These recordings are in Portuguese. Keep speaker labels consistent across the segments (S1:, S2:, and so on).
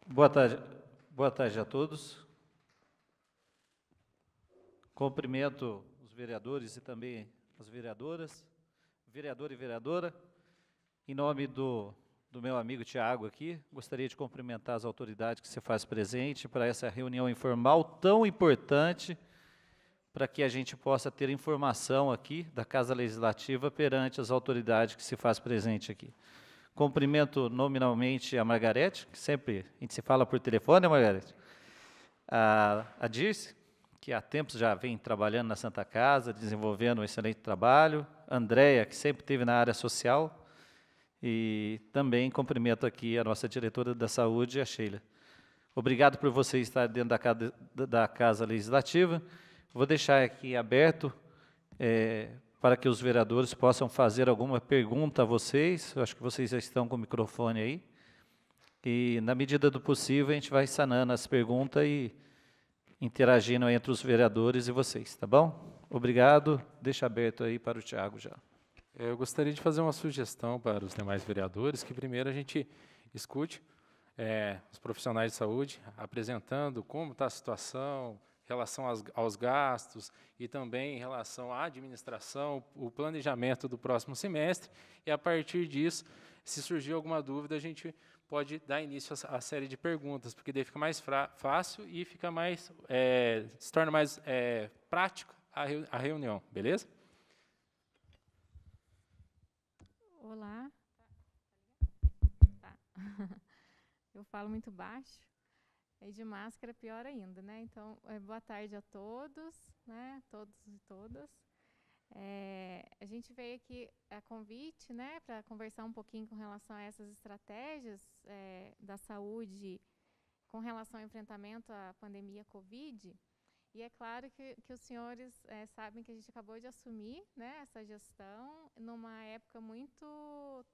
S1: Boa tarde a todos. Cumprimento os vereadores e também as vereadoras, vereador e vereadora. Em nome do meu amigo Tiago aqui, gostaria de cumprimentar as autoridades que se faz presente para essa reunião informal tão importante, para que a gente possa ter informação aqui da Casa Legislativa perante as autoridades que se faz presente aqui. Cumprimento nominalmente a Margarete, que sempre a gente se fala por telefone, né, Margarete? A Dirce, que há tempos já vem trabalhando na Santa Casa, desenvolvendo um excelente trabalho. A Andréia, que sempre esteve na área social. E também cumprimento aqui a nossa diretora da Saúde, a Sheila. Obrigado por você estar dentro da Casa Legislativa. Vou deixar aqui aberto para que os vereadores possam fazer alguma pergunta a vocês. Eu acho que vocês já estão com o microfone aí. E, na medida do possível, a gente vai sanando as perguntas e interagindo entre os vereadores e vocês, tá bom? Obrigado. Deixa aberto aí para o Tiago já.
S2: Eu gostaria de fazer uma sugestão para os demais vereadores, que primeiro a gente escute os profissionais de saúde apresentando como está a situação, em relação aos gastos e também em relação à administração, o planejamento do próximo semestre, e a partir disso, se surgir alguma dúvida, a gente pode dar início à série de perguntas, porque daí fica mais fácil e fica mais, se torna mais prático a reunião, beleza?
S3: Olá. Tá. Eu falo muito baixo. E de máscara pior ainda, né? Então, boa tarde a todos, né? Todos e todas. A gente veio aqui a convite, né, para conversar um pouquinho com relação a essas estratégias da saúde com relação ao enfrentamento à pandemia Covid. E é claro que os senhores sabem que a gente acabou de assumir, né, essa gestão numa época muito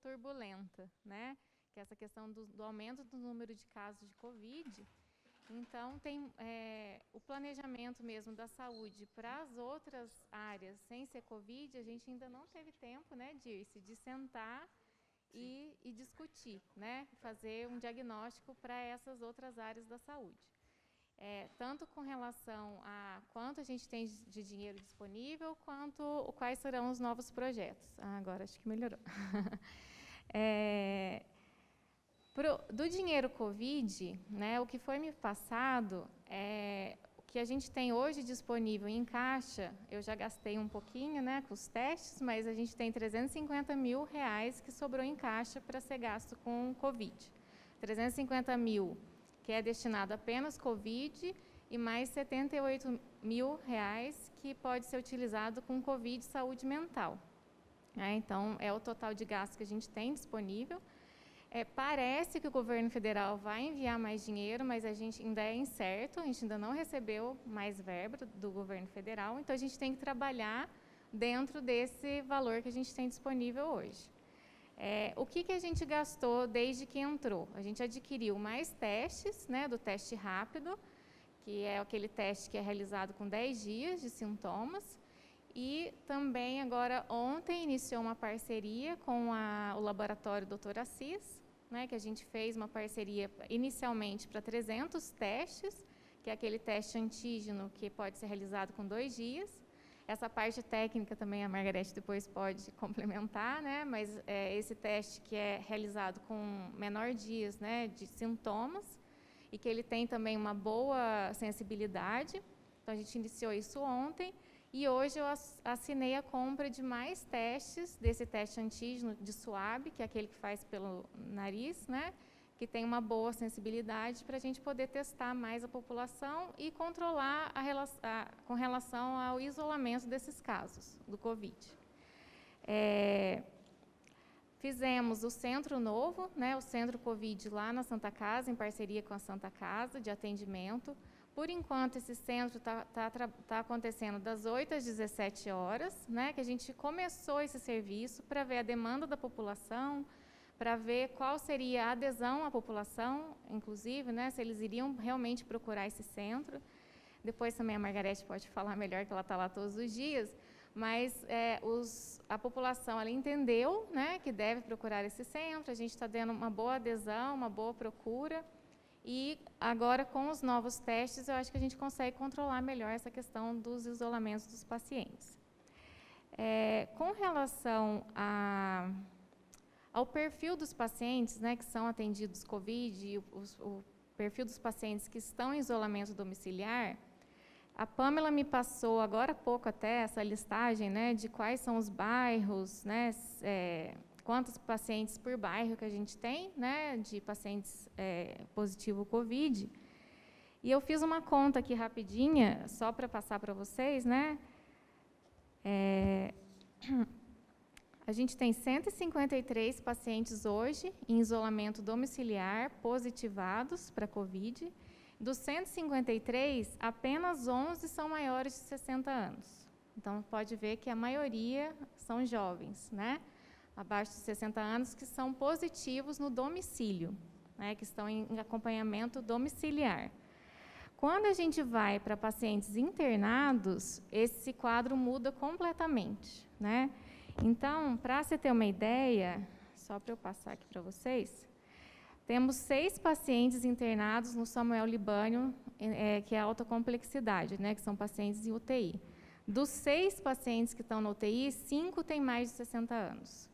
S3: turbulenta, né? Que é essa questão do aumento do número de casos de Covid. Então, tem o planejamento mesmo da saúde para as outras áreas sem ser Covid, a gente ainda não teve tempo, né, Dirce, de sentar e discutir, né, fazer um diagnóstico para essas outras áreas da saúde. Tanto com relação a quanto a gente tem de dinheiro disponível, quanto quais serão os novos projetos. Agora acho que melhorou. Do dinheiro Covid, né, o que foi me passado, o que a gente tem hoje disponível em caixa, eu já gastei um pouquinho, né, com os testes, mas a gente tem R$350 mil que sobrou em caixa para ser gasto com Covid. 350 mil que é destinado apenas Covid e mais 78 mil que pode ser utilizado com Covid e saúde mental. Então, é o total de gasto que a gente tem disponível. Parece que o governo federal vai enviar mais dinheiro, mas a gente ainda é incerto, a gente ainda não recebeu mais verba do governo federal, então a gente tem que trabalhar dentro desse valor que a gente tem disponível hoje. O que a gente gastou desde que entrou? A gente adquiriu mais testes, né, do teste rápido, que é aquele teste que é realizado com 10 dias de sintomas, e também agora ontem iniciou uma parceria com o laboratório Dr. Assis, né, que a gente fez uma parceria inicialmente para 300 testes, que é aquele teste antígeno que pode ser realizado com 2 dias. Essa parte técnica também a Margarete depois pode complementar, né, mas esse teste que é realizado com menor dias, né, de sintomas, e que ele tem também uma boa sensibilidade. Então, a gente iniciou isso ontem. E hoje eu assinei a compra de mais testes, desse teste antígeno de SWAB, que é aquele que faz pelo nariz, né, que tem uma boa sensibilidade para a gente poder testar mais a população e controlar com relação ao isolamento desses casos do Covid. Fizemos o Centro Novo, né, o Centro Covid lá na Santa Casa, em parceria com a Santa Casa de atendimento, Por enquanto, esse centro está acontecendo das 8 às 17 horas, né, que a gente começou esse serviço para ver a demanda da população, para ver qual seria a adesão à população, inclusive, né, se eles iriam realmente procurar esse centro. Depois também a Margarete pode falar melhor, que ela está lá todos os dias, mas a população ela entendeu, né, que deve procurar esse centro, a gente está dando uma boa adesão, uma boa procura, e agora com os novos testes eu acho que a gente consegue controlar melhor essa questão dos isolamentos dos pacientes. Com relação ao perfil dos pacientes, né, que são atendidos COVID, o perfil dos pacientes que estão em isolamento domiciliar, a Pamela me passou agora há pouco até essa listagem, né, de quais são os bairros, né, quantos pacientes por bairro que a gente tem, né, de pacientes positivo COVID. E eu fiz uma conta aqui rapidinha, só para passar para vocês, né. A gente tem 153 pacientes hoje em isolamento domiciliar positivados para COVID. Dos 153, apenas 11 são maiores de 60 anos. Então, pode ver que a maioria são jovens, né? Abaixo de 60 anos, que são positivos no domicílio, né? Que estão em acompanhamento domiciliar. Quando a gente vai para pacientes internados, esse quadro muda completamente, né? Então, para você ter uma ideia, só para eu passar aqui para vocês, temos 6 pacientes internados no Samuel Libânio, que é alta complexidade, né, que são pacientes em UTI. Dos 6 pacientes que estão na UTI, 5 têm mais de 60 anos.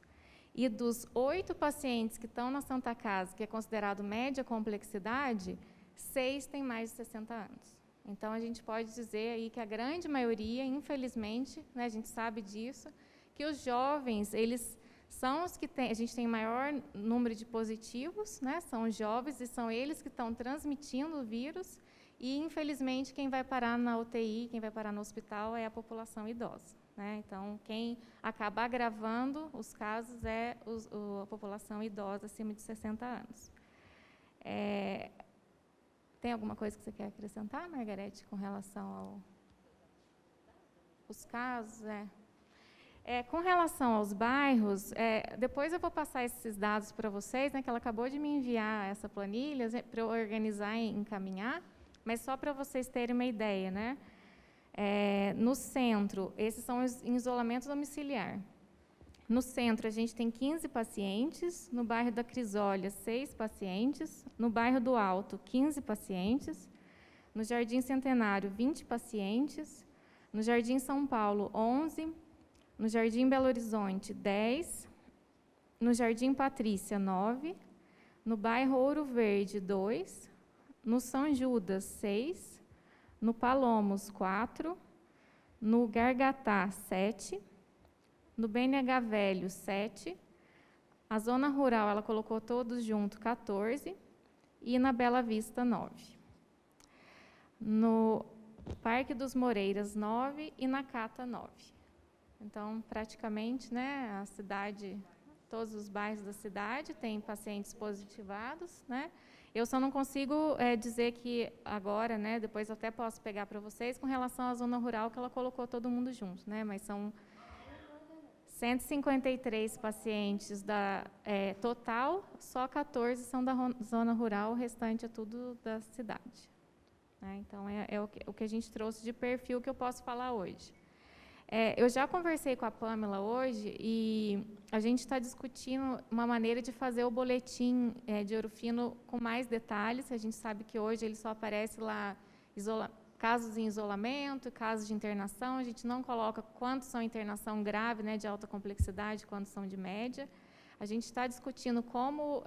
S3: E dos 8 pacientes que estão na Santa Casa, que é considerado média complexidade, 6 têm mais de 60 anos. Então, a gente pode dizer aí que a grande maioria, infelizmente, né, a gente sabe disso, que os jovens, eles são os que a gente tem maior número de positivos, né? São os jovens e são eles que estão transmitindo o vírus e, infelizmente, quem vai parar na UTI, quem vai parar no hospital é a população idosa, né? Então, quem acaba agravando os casos é a população idosa acima de 60 anos. Tem alguma coisa que você quer acrescentar, Margarete, com relação aos casos? Com relação aos bairros, depois eu vou passar esses dados para vocês, né, que ela acabou de me enviar essa planilha para eu organizar e encaminhar, mas só para vocês terem uma ideia, né? No centro, esses são os em isolamento domiciliar. No centro, a gente tem 15 pacientes, no bairro da Crisólia, 6 pacientes, no bairro do Alto, 15 pacientes, no Jardim Centenário, 20 pacientes, no Jardim São Paulo, 11, no Jardim Belo Horizonte, 10, no Jardim Patrícia, 9, no bairro Ouro Verde, 2, no São Judas, 6, no Palomos, 4, no Gargatá, 7, no BNH Velho, 7, a Zona Rural, ela colocou todos juntos, 14, e na Bela Vista, 9. No Parque dos Moreiras, 9, e na Cata, 9. Então, praticamente, né, a cidade, todos os bairros da cidade têm pacientes positivados, né? Eu só não consigo dizer que agora, né, depois eu até posso pegar para vocês, com relação à zona rural, que ela colocou todo mundo junto, né? Mas são 153 pacientes total, só 14 são da zona rural, o restante é tudo da cidade. Né? Então, o que a gente trouxe de perfil que eu posso falar hoje. Eu já conversei com a Pamela hoje e a gente está discutindo uma maneira de fazer o boletim de Ouro Fino com mais detalhes. A gente sabe que hoje ele só aparece lá casos em isolamento, casos de internação. A gente não coloca quantos são internação grave, né, de alta complexidade, quantos são de média. A gente está discutindo como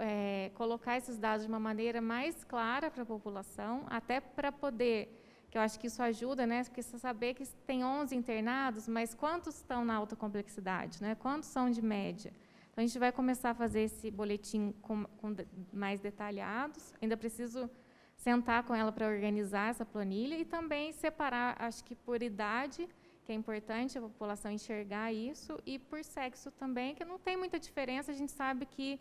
S3: colocar esses dados de uma maneira mais clara para a população, até para poder... que eu acho que isso ajuda, né? Porque você saber que tem 11 internados, mas quantos estão na alta complexidade, né? Quantos são de média? Então, a gente vai começar a fazer esse boletim com mais detalhados. Ainda preciso sentar com ela para organizar essa planilha e também separar, acho que por idade, que é importante a população enxergar isso, e por sexo também, que não tem muita diferença. A gente sabe que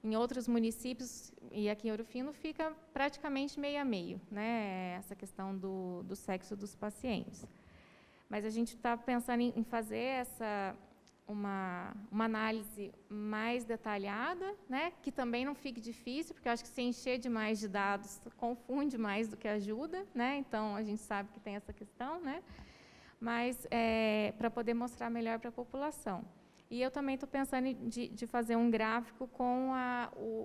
S3: Em outros municípios, e aqui em Ouro Fino, fica praticamente meio a meio, né, essa questão do sexo dos pacientes. Mas a gente está pensando em fazer uma análise mais detalhada, né, que também não fique difícil, porque eu acho que se encher demais de dados confunde mais do que ajuda, né, então a gente sabe que tem essa questão, né, mas para poder mostrar melhor para a população. E eu também estou pensando de fazer um gráfico com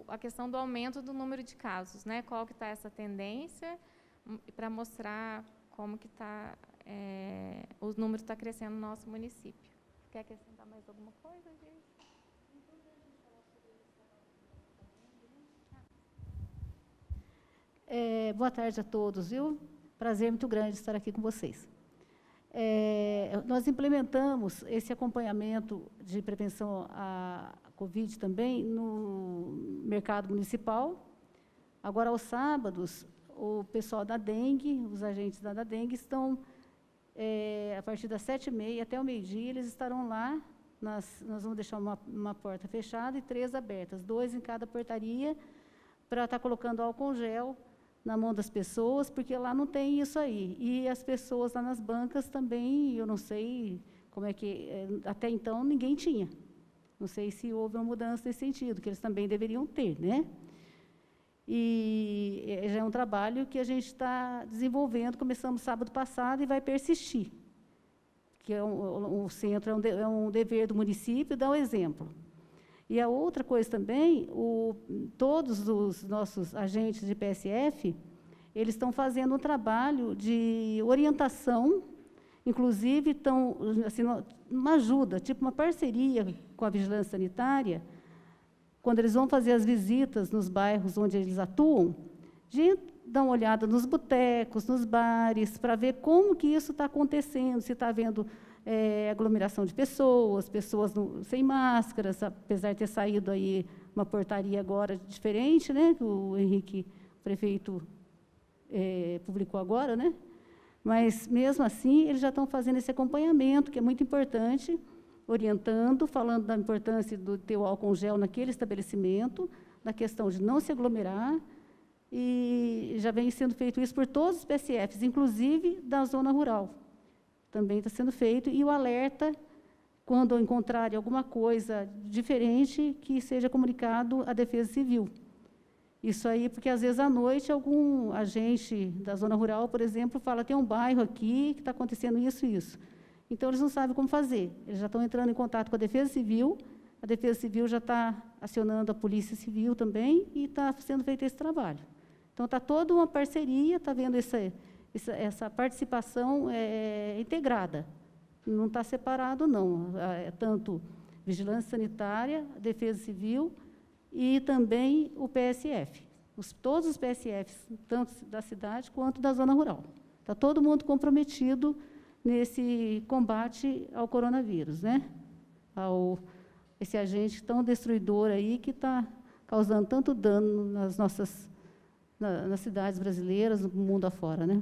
S3: a questão do aumento do número de casos, né? Qual que está essa tendência, para mostrar como que está, o número está crescendo no nosso município. Quer acrescentar mais alguma coisa, gente?
S4: Boa tarde a todos, viu? Prazer muito grande estar aqui com vocês. Nós implementamos esse acompanhamento de prevenção à Covid também no mercado municipal. Agora, aos sábados, o pessoal da dengue, os agentes da dengue, estão, a partir das 7h30 até o meio-dia, eles estarão lá. Nós vamos deixar uma porta fechada e 3 abertas, 2 em cada portaria, para estar colocando álcool gel na mão das pessoas, porque lá não tem isso aí. E as pessoas lá nas bancas também, eu não sei como é que, até então ninguém tinha. Não sei se houve uma mudança nesse sentido, que eles também deveriam ter, né? E já é um trabalho que a gente está desenvolvendo, começamos sábado passado e vai persistir. Que o centro é um dever do município, dar o exemplo. E a outra coisa também, todos os nossos agentes de PSF, eles estão fazendo um trabalho de orientação, inclusive estão, assim, uma ajuda, tipo uma parceria com a vigilância sanitária, quando eles vão fazer as visitas nos bairros onde eles atuam, de dar uma olhada nos botecos, nos bares, para ver como que isso está acontecendo, se está havendo aglomeração de pessoas sem máscaras, apesar de ter saído aí uma portaria agora diferente, né, que o Henrique, o prefeito, publicou agora, né? Mas, mesmo assim, eles já estão fazendo esse acompanhamento, que é muito importante, orientando, falando da importância do ter o álcool gel naquele estabelecimento, da questão de não se aglomerar, e já vem sendo feito isso por todos os PSFs, inclusive da zona rural. Também está sendo feito, e o alerta, quando encontrarem alguma coisa diferente, que seja comunicado à Defesa Civil. Isso aí, porque, às vezes, à noite, algum agente da zona rural, por exemplo, fala, tem um bairro aqui que está acontecendo isso e isso. Então, eles não sabem como fazer. Eles já estão entrando em contato com a Defesa Civil já está acionando a Polícia Civil também, e está sendo feito esse trabalho. Então, está toda uma parceria, está vendo essa participação integrada, não está separado, não. Tanto Vigilância Sanitária, Defesa Civil e também o PSF. Todos os PSFs, tanto da cidade quanto da zona rural. Está todo mundo comprometido nesse combate ao coronavírus, né? Esse agente tão destruidor aí, que está causando tanto dano nas cidades brasileiras, no mundo afora, né?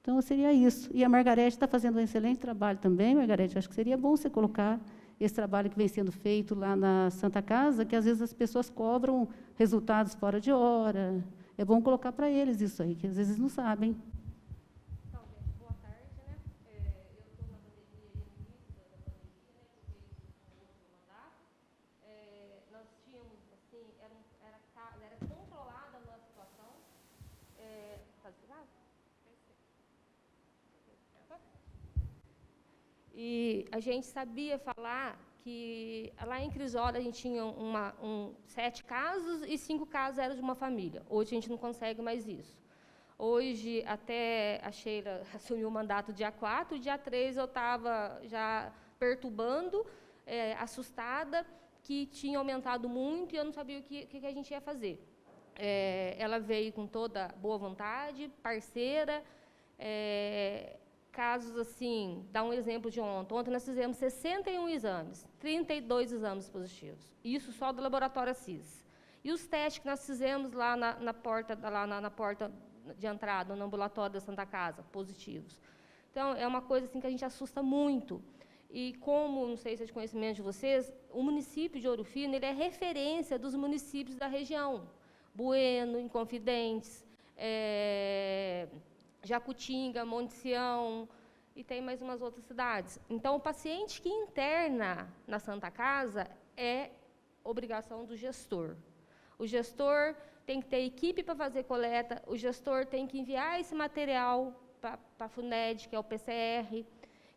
S4: Então, seria isso. E a Margarete está fazendo um excelente trabalho também, Margarete. Acho que seria bom você colocar esse trabalho que vem sendo feito lá na Santa Casa, que, às vezes, as pessoas cobram resultados fora de hora. É bom colocar para eles isso aí, que, às vezes, não sabem.
S5: Então, gente, boa tarde, né? Eu estou na pandemia, no início da pandemia, né? Eu veio um outro mandato. Nós tínhamos, assim, era controlada a nossa situação. Está desligado? E a gente sabia falar que lá em Crisólia a gente tinha 7 casos e 5 casos eram de uma família. Hoje a gente não consegue mais isso. Hoje, até a Sheila assumiu o mandato dia 4, dia 3 eu estava já perturbando, assustada, que tinha aumentado muito e eu não sabia o que a gente ia fazer. Ela veio com toda boa vontade, parceira, casos assim, dá um exemplo de ontem. Ontem nós fizemos 61 exames, 32 exames positivos. Isso só do laboratório Assis. E os testes que nós fizemos lá na porta de entrada, no ambulatório da Santa Casa, positivos. Então, é uma coisa assim que a gente assusta muito. E como, não sei se é de conhecimento de vocês, o município de Ouro Fino ele é referência dos municípios da região. Bueno, Inconfidentes, Jacutinga, Monte Sião, e tem mais umas outras cidades. Então, o paciente que interna na Santa Casa é obrigação do gestor. O gestor tem que ter equipe para fazer coleta, o gestor tem que enviar esse material para a FUNED, que é o PCR,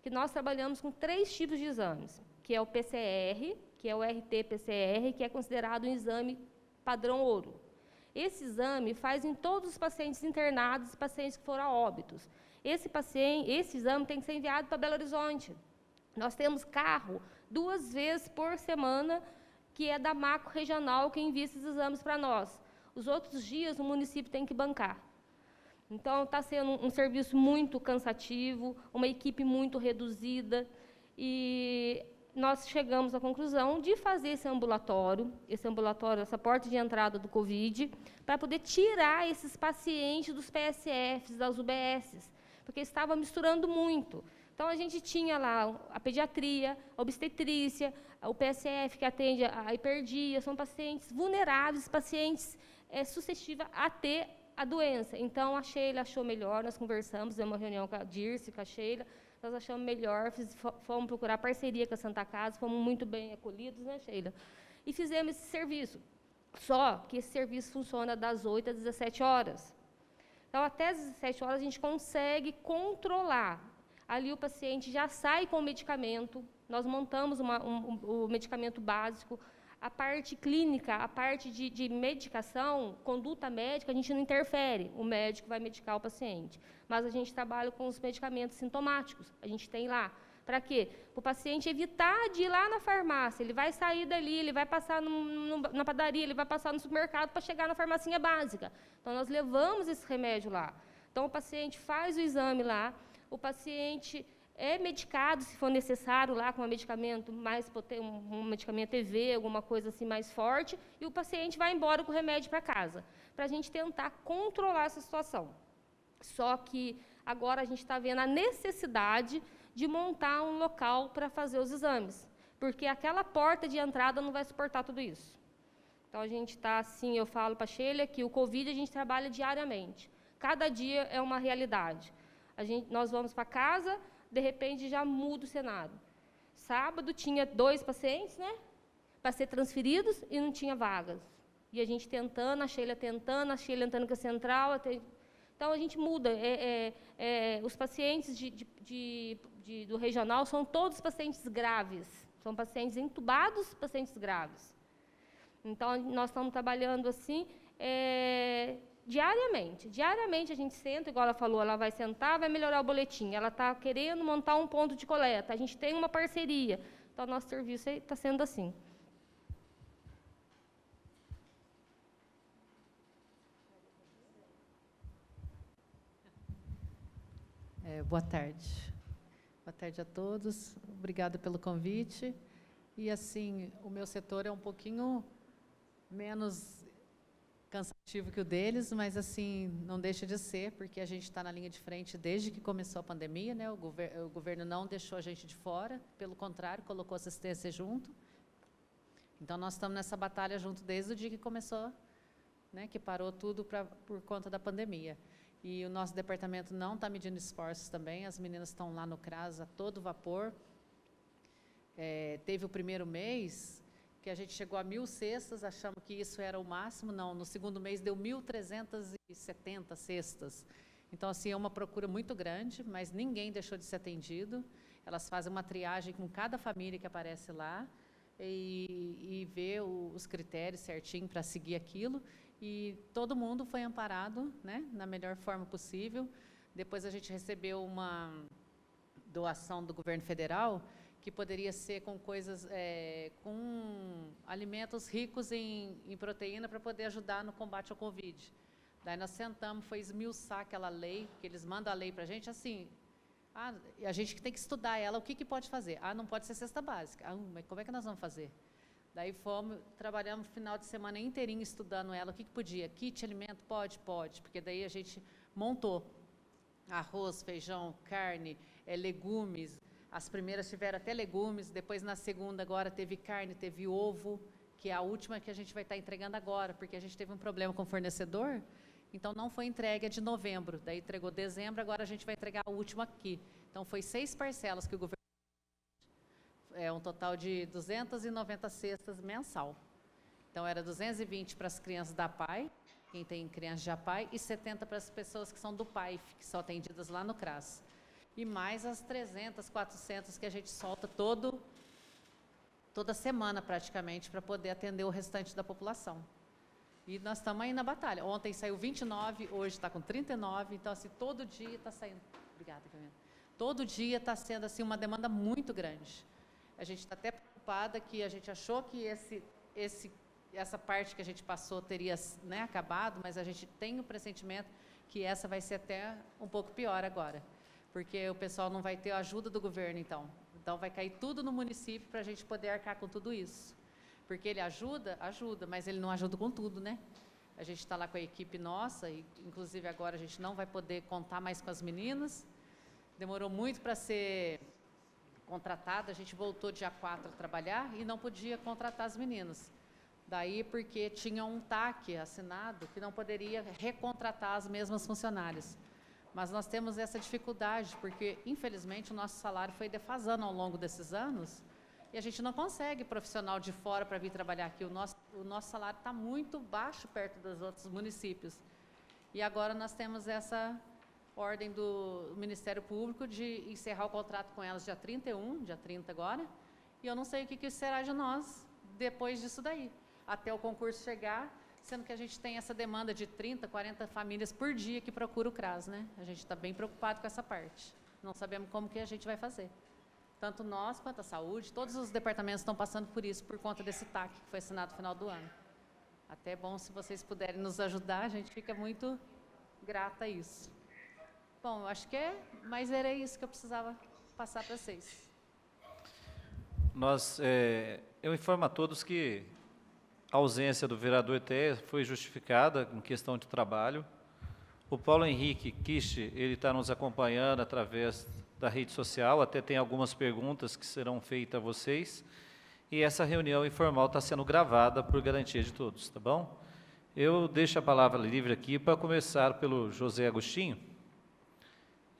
S5: que nós trabalhamos com 3 tipos de exames, que é o PCR, que é o RT-PCR, que é considerado um exame padrão ouro. Esse exame faz em todos os pacientes internados e pacientes que foram a óbitos. Esse exame tem que ser enviado para Belo Horizonte. Nós temos carro 2 vezes por semana, que é da macro regional, que envia esses exames para nós. Os outros dias, o município tem que bancar. Então, está sendo um serviço muito cansativo, uma equipe muito reduzida, e nós chegamos à conclusão de fazer esse ambulatório, essa porta de entrada do Covid, para poder tirar esses pacientes dos PSFs, das UBSs, porque estava misturando muito. Então, a gente tinha lá a pediatria, a obstetrícia, o PSF, que atende a hiperdia, são pacientes vulneráveis, pacientes suscetíveis a ter a doença. Então, a Sheila achou melhor, nós conversamos, fizemos uma reunião com a Dirce, com a Sheila, nós achamos melhor, fomos procurar parceria com a Santa Casa, fomos muito bem acolhidos, né, Sheila? E fizemos esse serviço. Só que esse serviço funciona das 8 às 17 horas. Então, até às 17 horas, a gente consegue controlar. Ali o paciente já sai com o medicamento, nós montamos o medicamento básico, a parte clínica, a parte de medicação, conduta médica, a gente não interfere, o médico vai medicar o paciente. Mas a gente trabalha com os medicamentos sintomáticos, a gente tem lá. Para quê? Para o paciente evitar de ir lá na farmácia, ele vai sair dali, ele vai passar na padaria, ele vai passar no supermercado para chegar na farmacinha básica. Então, nós levamos esse remédio lá. Então, o paciente faz o exame lá, o paciente é medicado, se for necessário, lá com um medicamento mais potente, um medicamento EV, alguma coisa assim mais forte, e o paciente vai embora com o remédio para casa, para a gente tentar controlar essa situação. Só que agora a gente está vendo a necessidade de montar um local para fazer os exames, porque aquela porta de entrada não vai suportar tudo isso. Então, a gente está assim, eu falo para a Sheila que o Covid a gente trabalha diariamente. Cada dia é uma realidade. Nós vamos para casa, de repente já muda o cenário. Sábado tinha 2 pacientes, né, para ser transferidos e não tinha vagas. E a gente tentando, a Sheila entrando com a central. Então, a gente muda. Os pacientes do regional são todos pacientes graves. São pacientes entubados, pacientes graves. Então, nós estamos trabalhando assim, diariamente. Diariamente a gente senta, igual ela falou, ela vai sentar, vai melhorar o boletim. Ela está querendo montar um ponto de coleta. A gente tem uma parceria. Então, nosso serviço está sendo assim.
S6: Boa tarde. Boa tarde a todos. Obrigada pelo convite. E, assim, o meu setor é um pouquinho menos cansativo que o deles, mas, assim, não deixa de ser, porque a gente está na linha de frente desde que começou a pandemia, né? O governo não deixou a gente de fora, pelo contrário, colocou assistência junto. Então, nós estamos nessa batalha junto desde o dia que começou, né? Que parou tudo por conta da pandemia. E o nosso departamento não está medindo esforços também, as meninas estão lá no CRAS a todo vapor. Teve o primeiro mês que a gente chegou a 1.000 cestas, achamos que isso era o máximo, não, no segundo mês deu 1.370 cestas. Então, assim, é uma procura muito grande, mas ninguém deixou de ser atendido. Elas fazem uma triagem com cada família que aparece lá e vê os critérios certinho para seguir aquilo. E todo mundo foi amparado, né, na melhor forma possível. Depois a gente recebeu uma doação do governo federal, que poderia ser com coisas, com alimentos ricos em proteína para poder ajudar no combate ao Covid. Daí nós sentamos, foi esmiuçar aquela lei, que eles mandam a lei para a gente, assim, a gente tem que estudar ela, o que pode fazer? Não pode ser cesta básica. Mas como é que nós vamos fazer? Daí trabalhamos o final de semana inteirinho estudando ela, o que podia? Kit, alimento? Pode, porque daí a gente montou arroz, feijão, carne, legumes, As primeiras tiveram até legumes, depois na segunda agora teve carne, teve ovo, que é a última que a gente vai estar entregando agora, porque a gente teve um problema com o fornecedor, então não foi entregue a de novembro, daí entregou dezembro, agora a gente vai entregar a última aqui. Então foi 6 parcelas que o governo, um total de 290 cestas mensal. Então era 220 para as crianças da PAI, quem tem crianças de APAI, e 70 para as pessoas que são do PAIF, que são atendidas lá no CRAS. E mais as 300, 400 que a gente solta toda semana praticamente, para poder atender o restante da população. E nós estamos aí na batalha. Ontem saiu 29, hoje está com 39, então assim, todo dia está saindo. Obrigada, Camila. Todo dia está sendo assim, uma demanda muito grande. A gente está até preocupada que a gente achou que essa parte que a gente passou teria, né, acabado, mas a gente tem o pressentimento que essa vai ser até um pouco pior agora, porque o pessoal não vai ter a ajuda do governo, então vai cair tudo no município para a gente poder arcar com tudo isso, porque ele ajuda, mas ele não ajuda com tudo, né? A gente está lá com a equipe nossa, e inclusive agora a gente não vai poder contar mais com as meninas, demorou muito para ser contratada, a gente voltou dia 4 a trabalhar e não podia contratar as meninas. Daí porque tinha um TAC assinado que não poderia recontratar as mesmas funcionárias. Mas nós temos essa dificuldade, porque, infelizmente, o nosso salário foi defasando ao longo desses anos e a gente não consegue profissional de fora para vir trabalhar aqui. O nosso salário está muito baixo perto dos outros municípios. E agora nós temos essa ordem do Ministério Público de encerrar o contrato com elas dia 31, dia 30 agora, e eu não sei o que será de nós depois disso daí, até o concurso chegar, sendo que a gente tem essa demanda de 30, 40 famílias por dia que procura o CRAS, né? A gente está bem preocupado com essa parte. Não sabemos como que a gente vai fazer. Tanto nós quanto a saúde, todos os departamentos estão passando por isso, por conta desse TAC que foi assinado no final do ano. Até é bom se vocês puderem nos ajudar, a gente fica muito grata a isso. Bom, eu acho que mas era isso que eu precisava passar para vocês.
S1: Eu informo a todos que a ausência do vereador Etéia foi justificada em questão de trabalho. O Paulo Henrique Kishi, ele está nos acompanhando através da rede social, até tem algumas perguntas que serão feitas a vocês. E essa reunião informal está sendo gravada por garantia de todos, tá bom? Eu deixo a palavra livre aqui para começar pelo José Agostinho.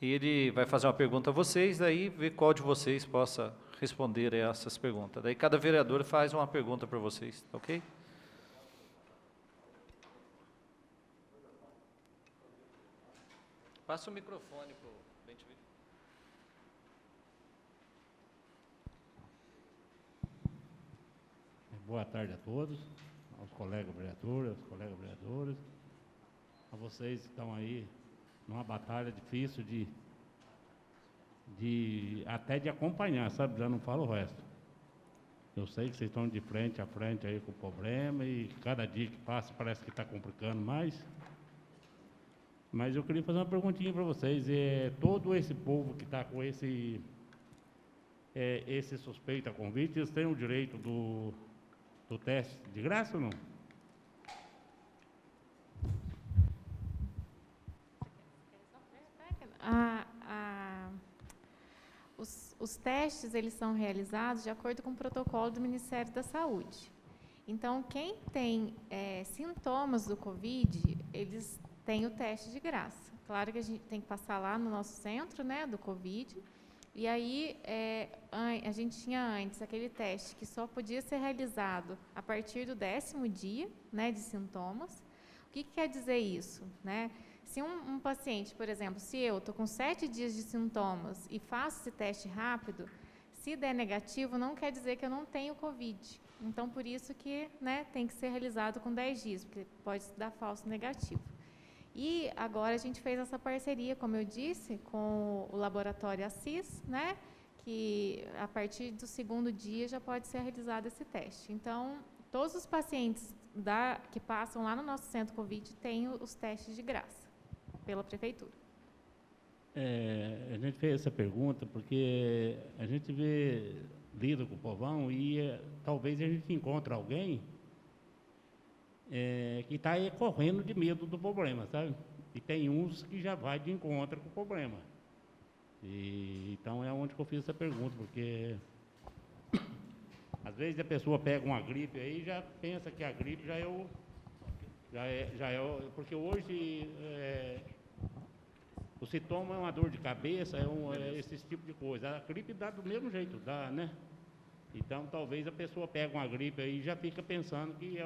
S1: Ele vai fazer uma pergunta a vocês, daí ver qual de vocês possa responder a essas perguntas. Daí cada vereador faz uma pergunta para vocês, ok? Passa o microfone para o Bentivi.
S7: Boa tarde a todos, aos colegas vereadores, às colegas vereadoras, a vocês que estão aí numa batalha difícil até de acompanhar, sabe? Já não falo o resto. Eu sei que vocês estão de frente a frente aí com o problema e cada dia que passa parece que está complicando mais. Mas eu queria fazer uma perguntinha para vocês. Todo esse povo que está com esse suspeito a convite, eles têm o direito do teste de graça ou não?
S3: Os testes, eles são realizados de acordo com o protocolo do Ministério da Saúde. Então, quem tem sintomas do Covid, eles têm o teste de graça. Claro que a gente tem que passar lá no nosso centro, né, do Covid. E aí, a gente tinha antes aquele teste que só podia ser realizado a partir do 10º dia, né, de sintomas. O que quer dizer isso, né? Se um paciente, por exemplo, se eu estou com 7 dias de sintomas e faço esse teste rápido, se der negativo, não quer dizer que eu não tenho Covid. Então, por isso que, né, tem que ser realizado com 10 dias, porque pode dar falso negativo. E agora a gente fez essa parceria, como eu disse, com o laboratório Assis, né, que a partir do 2º dia já pode ser realizado esse teste. Então, todos os pacientes que passam lá no nosso centro Covid têm os testes de graça, pela prefeitura.
S7: A gente fez essa pergunta porque a gente lida com o povão e talvez a gente encontre alguém que está correndo de medo do problema, sabe? E tem uns que já vai de encontro com o problema. E, então, é onde que eu fiz essa pergunta, porque às vezes a pessoa pega uma gripe aí e já pensa que a gripe porque hoje o sintoma é uma dor de cabeça, esse tipo de coisa. A gripe dá do mesmo jeito, dá, né? Então, talvez a pessoa pega uma gripe aí e já fica pensando que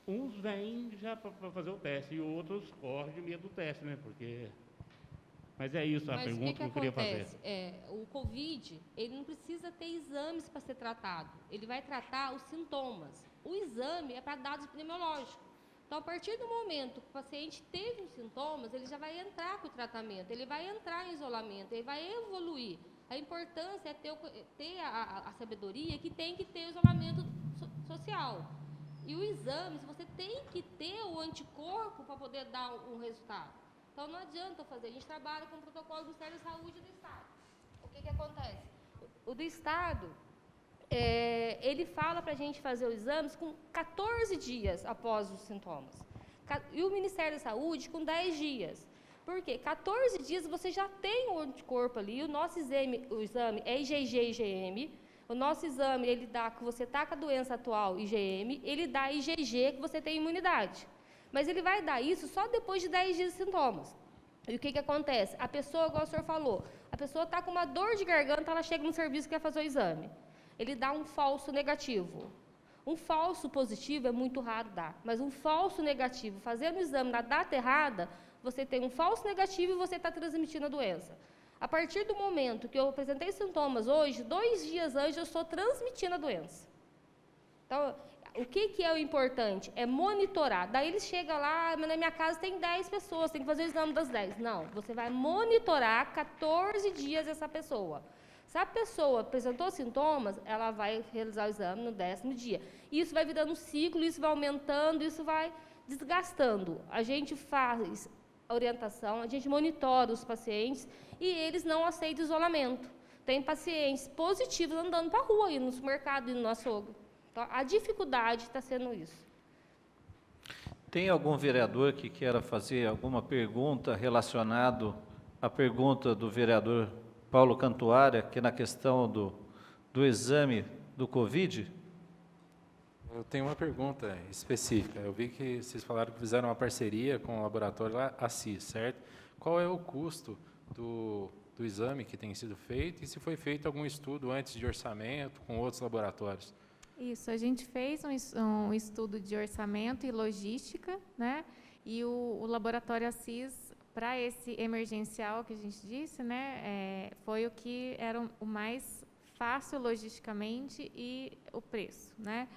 S7: uns vêm já para fazer o teste e outros correm de medo do teste, né? Mas é isso a pergunta que eu queria fazer.
S5: O Covid, ele não precisa ter exames para ser tratado. Ele vai tratar os sintomas. O exame é para dados epidemiológicos. Então, a partir do momento que o paciente teve os sintomas, ele já vai entrar com o tratamento, ele vai entrar em isolamento, ele vai evoluir. A importância é ter a sabedoria que tem que ter o isolamento social. E o exame, você tem que ter o anticorpo para poder dar um resultado. Então, não adianta fazer. A gente trabalha com o protocolo do Ministério da Saúde do Estado. O que acontece? O do Estado, ele fala para a gente fazer os exames com 14 dias após os sintomas. E o Ministério da Saúde com 10 dias. Por quê? 14 dias você já tem o anticorpo ali, o nosso exame é IgG e IgM. O nosso exame, ele dá que você está com a doença atual, IgM, ele dá IgG, que você tem imunidade. Mas ele vai dar isso só depois de 10 dias de sintomas. E o que acontece? A pessoa, igual o senhor falou, a pessoa está com uma dor de garganta, ela chega no serviço e quer fazer o exame. Ele dá um falso negativo. Um falso positivo é muito raro dar, mas um falso negativo, fazendo o exame na data errada, você tem um falso negativo e você está transmitindo a doença. A partir do momento que eu apresentei sintomas hoje, 2 dias antes eu estou transmitindo a doença. Então, o que é o importante? É monitorar. Daí ele chega lá, na minha casa tem 10 pessoas, tem que fazer o exame das 10. Não, você vai monitorar 14 dias essa pessoa. Se a pessoa apresentou sintomas, ela vai realizar o exame no 10º dia. Isso vai virando um ciclo, isso vai aumentando, isso vai desgastando. A gente faz a orientação, a gente monitora os pacientes e eles não aceitam isolamento. Tem pacientes positivos andando para a rua, indo no supermercado, indo no açougue. Então, a dificuldade está sendo isso.
S1: Tem algum vereador que queira fazer alguma pergunta relacionada à pergunta do vereador Paulo Cantuária, que é na questão do exame do Covid?
S2: Eu tenho uma pergunta específica. Eu vi que vocês falaram que fizeram uma parceria com o laboratório lá, Assis, certo? Qual é o custo do exame que tem sido feito e se foi feito algum estudo antes de orçamento com outros laboratórios?
S3: Isso, a gente fez um estudo de orçamento e logística, né? E o laboratório Assis, para esse emergencial que a gente disse, né, foi o que era o mais fácil logisticamente e o preço, né?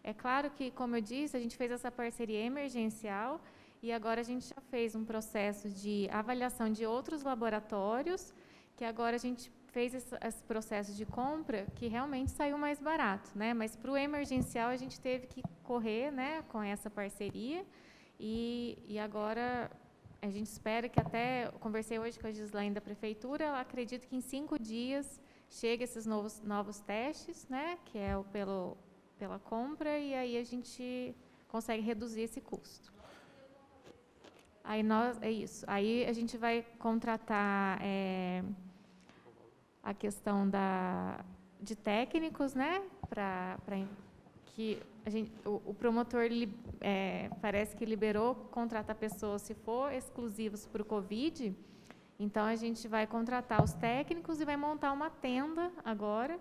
S3: É claro que, como eu disse, a gente fez essa parceria emergencial e agora a gente já fez um processo de avaliação de outros laboratórios, que agora a gente fez esse processo de compra que realmente saiu mais barato, né? Mas para o emergencial a gente teve que correr, né, com essa parceria e agora a gente espera que até, eu conversei hoje com a Gislaine da Prefeitura, ela acredita que em 5 dias chega esses novos testes, né, que é pela compra, e aí a gente consegue reduzir esse custo. Aí é isso. Aí a gente vai contratar a questão de técnicos, né, para que o promotor parece que liberou contratar pessoas se for exclusivos para o Covid. Então a gente vai contratar os técnicos e vai montar uma tenda agora,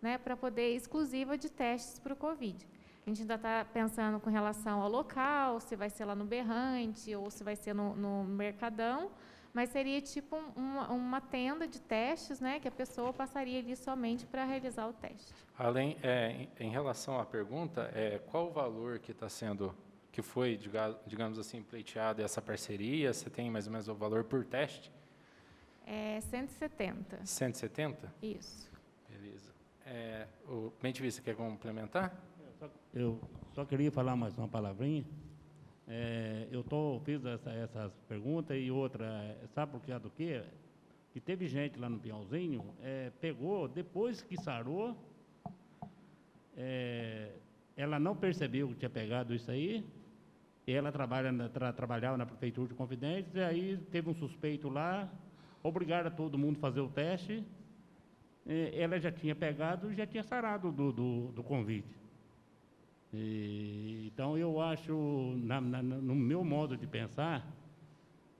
S3: né, para poder exclusiva de testes para o Covid. A gente ainda está pensando com relação ao local, se vai ser lá no Berrante ou se vai ser no Mercadão, mas seria tipo uma tenda de testes, né, que a pessoa passaria ali somente para realizar o teste.
S2: Além, em relação à pergunta, qual o valor que foi, digamos assim, pleiteado essa parceria? Você tem mais ou menos o valor por teste?
S3: 170.
S2: 170?
S3: Isso.
S2: Beleza. O Bem-te-vi, você quer complementar?
S7: Eu só queria falar mais uma palavrinha. Fiz essas perguntas e outra, sabe por causa do quê? Que teve gente lá no Pinhalzinho, pegou, depois que sarou, ela não percebeu que tinha pegado isso aí, e ela trabalhava na Prefeitura de Confidentes, e aí teve um suspeito lá, obrigaram todo mundo a fazer o teste. Ela já tinha pegado e já tinha sarado do Covid. Então, eu acho, no meu modo de pensar,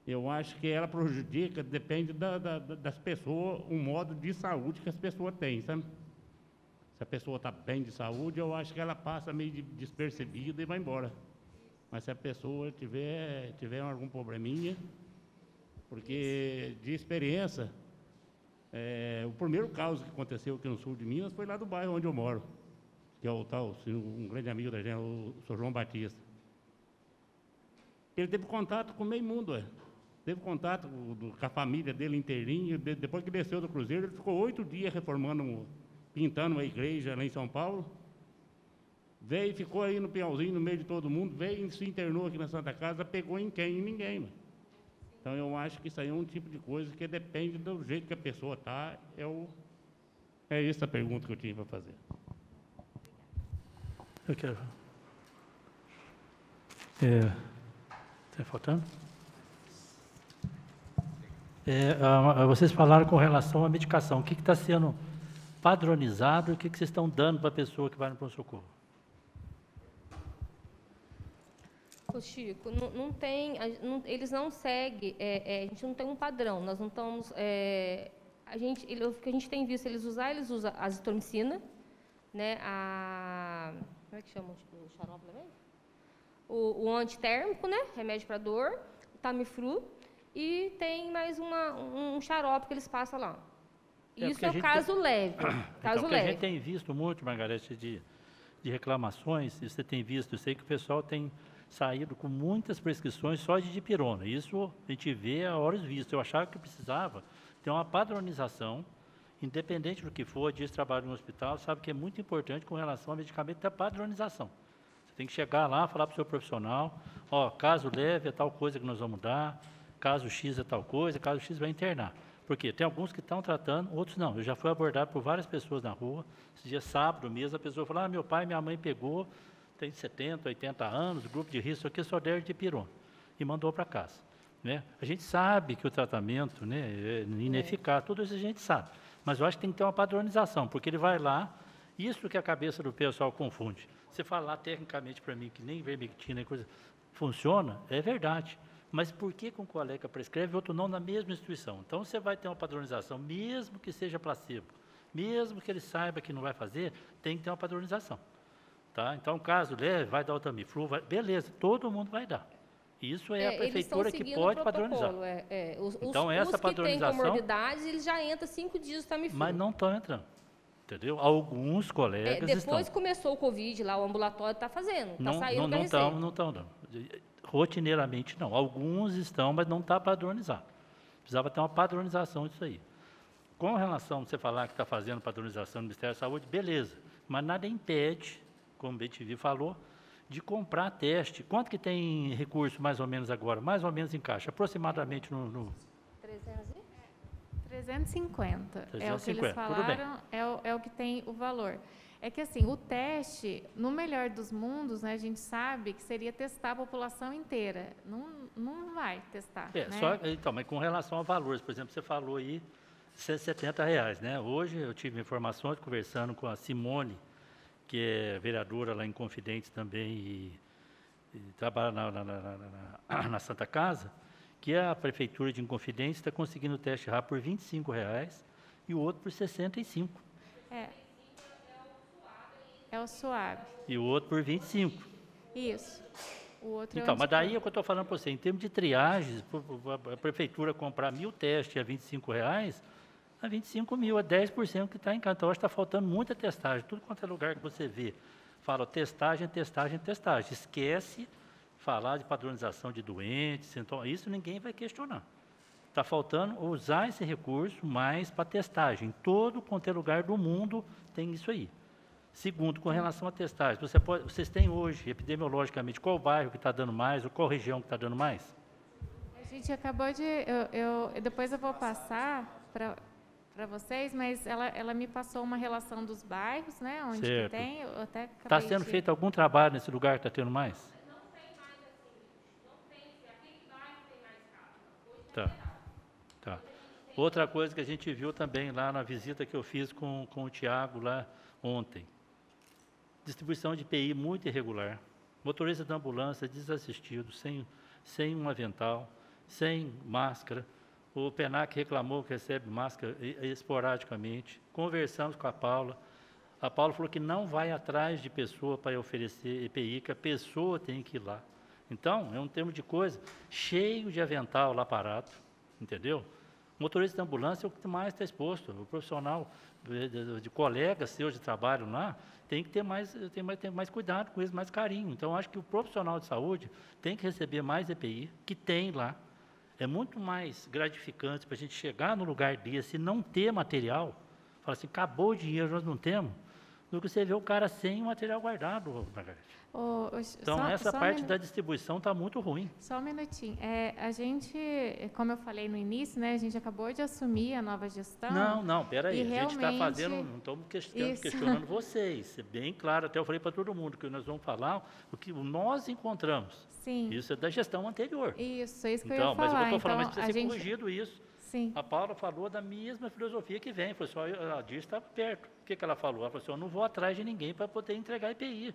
S7: eu acho que ela prejudica, depende das pessoas, o modo de saúde que as pessoas têm, sabe? Se a pessoa está bem de saúde, eu acho que ela passa meio despercebida e vai embora. Mas se a pessoa tiver algum probleminha, porque de experiência, o primeiro caso que aconteceu aqui no sul de Minas foi lá do bairro onde eu moro, que é um grande amigo da gente, o Sr. João Batista. Ele teve contato com meio mundo, teve contato com a família dele inteirinho. Depois que desceu do cruzeiro, ele ficou 8 dias reformando, pintando uma igreja lá em São Paulo. Veio, ficou aí no Piauzinho, no meio de todo mundo, veio e se internou aqui na Santa Casa, pegou em quem? Em ninguém, mano. Então, eu acho que isso aí é um tipo de coisa que depende do jeito que a pessoa está. É essa a pergunta que eu tinha para fazer.
S8: Eu quero. Está faltando? Vocês falaram com relação à medicação. O que está sendo padronizado e o que vocês estão dando para a pessoa que vai no pronto-socorro?
S5: Ô Chico, não tem, eles não seguem, a gente não tem um padrão, nós não estamos, o que a gente tem visto eles usam a azitromicina, né, como é que chama o xarope também? O antitérmico, né, remédio para dor, o Tamiflu, e tem mais um xarope que eles passam lá. Isso é o caso leve. Caso
S8: então,
S5: leve.
S8: A gente tem visto muito, Margarete, de reclamações, e você tem visto, eu sei que o pessoal tem saído com muitas prescrições só de dipirona. Isso a gente vê a horas vistas. Eu achava que precisava ter uma padronização, independente do que for, dias de trabalho no hospital, sabe que é muito importante com relação ao medicamento da padronização. Você tem que chegar lá, falar para o seu profissional, caso leve é tal coisa que nós vamos dar, caso X é tal coisa, caso X vai internar. Porque tem alguns que estão tratando, outros não. Eu já fui abordado por várias pessoas na rua. Esse dia, sábado mesmo, a pessoa falou, meu pai e minha mãe pegou, tem 70, 80 anos, grupo de risco, aqui só der dipirona, e mandou para casa. Né? A gente sabe que o tratamento, né, é ineficaz, tudo isso a gente sabe. Mas eu acho que tem que ter uma padronização, porque ele vai lá, isso que a cabeça do pessoal confunde. Você falar tecnicamente para mim que nem ivermectina e coisa funciona, é verdade. Mas por que um colega prescreve e outro não na mesma instituição? Então, você vai ter uma padronização, mesmo que seja placebo, mesmo que ele saiba que não vai fazer, tem que ter uma padronização. Tá? Então, caso leve, vai dar o Tamiflu, beleza, todo mundo vai dar. Isso é a prefeitura que pode padronizar.
S5: Então, essa padronização... Os que têm comorbidades, eles já entram 5 dias do Tamiflu.
S8: Mas não estão entrando, entendeu? Alguns colegas
S5: depois
S8: estão.
S5: começou o Covid, lá o ambulatório está fazendo, está saindo
S8: não estão. Rotineiramente não. Alguns estão, mas não está padronizado. Precisava ter uma padronização disso aí. Com relação a você falar que está fazendo padronização no Ministério da Saúde, beleza. Mas nada impede, como o BTV falou, de comprar teste. Quanto que tem recurso mais ou menos agora? Mais ou menos em caixa? Aproximadamente no...
S3: 350. É o que eles
S8: 350,
S3: falaram, é o que tem o valor. É que, assim, o teste, no melhor dos mundos, né, a gente sabe que seria testar a população inteira. Não vai testar, né?
S8: Então, mas com relação a valores, por exemplo, você falou aí R$170, né? Hoje eu tive informações, conversando com a Simone, que é vereadora lá em Confidentes também e trabalha na Santa Casa, que a Prefeitura de Inconfidentes está conseguindo o teste rápido por R$25 e o outro por R$65.
S3: É o suave.
S8: E o outro por 25.
S3: Isso. O outro
S8: então, mas daí é o que eu estou falando para você. Em termos de triagens, a prefeitura comprar 1.000 testes a R$25, a 25 mil, é 10% que está em casa. Então, acho que está faltando muita testagem. Tudo quanto é lugar que você vê, fala testagem. Esquece falar de padronização de doentes. Então, isso ninguém vai questionar. Está faltando usar esse recurso mais para testagem. Todo quanto é lugar do mundo tem isso aí. Segundo, com relação à testagem, vocês têm hoje, epidemiologicamente, qual bairro que está dando mais ou qual região que está dando mais?
S3: A gente acabou de... depois eu vou passar para vocês, mas ela me passou uma relação dos bairros, né? Onde que tem, eu até acabei
S8: Está sendo feito algum trabalho nesse lugar que está tendo mais?
S5: Não tem mais assim, não tem, aquele bairro tem mais casos.
S8: Tá. Outra coisa que a gente viu também lá na visita que eu fiz com o Tiago lá ontem. Distribuição de EPI muito irregular. Motorista da ambulância desassistido, sem um avental, sem máscara. O PENAC reclamou que recebe máscara esporadicamente. Conversamos com a Paula. A Paula falou que não vai atrás de pessoa para oferecer EPI, que a pessoa tem que ir lá. Então, é um termo de coisa cheio de avental lá parado, entendeu? O motorista da ambulância é o que mais está exposto. O profissional de colegas seus de trabalho lá tem que ter mais cuidado com eles, mais carinho. Então, acho que o profissional de saúde tem que receber mais EPI, que tem lá. É muito mais gratificante para a gente chegar no lugar desse e não ter material, falar assim, acabou o dinheiro, nós não temos, do que você vê o cara sem o material guardado, Margarete. Então, essa parte da distribuição está muito ruim.
S3: Só um minutinho. A gente, como eu falei no início, né, a gente acabou de assumir a nova gestão.
S8: Não, peraí. A gente está fazendo, não estamos questionando vocês. É bem claro, até eu falei para todo mundo que nós vamos falar o que nós encontramos.
S3: Sim.
S8: Isso é da gestão anterior.
S3: Isso que eu ia falar.
S8: Mas eu estou falando,
S3: então,
S8: mas precisa ser corrigido isso.
S3: Sim.
S8: A Paula falou da mesma filosofia que vem. Falou assim, a Dir está perto. O que ela falou? Ela falou assim, eu não vou atrás de ninguém para poder entregar EPI.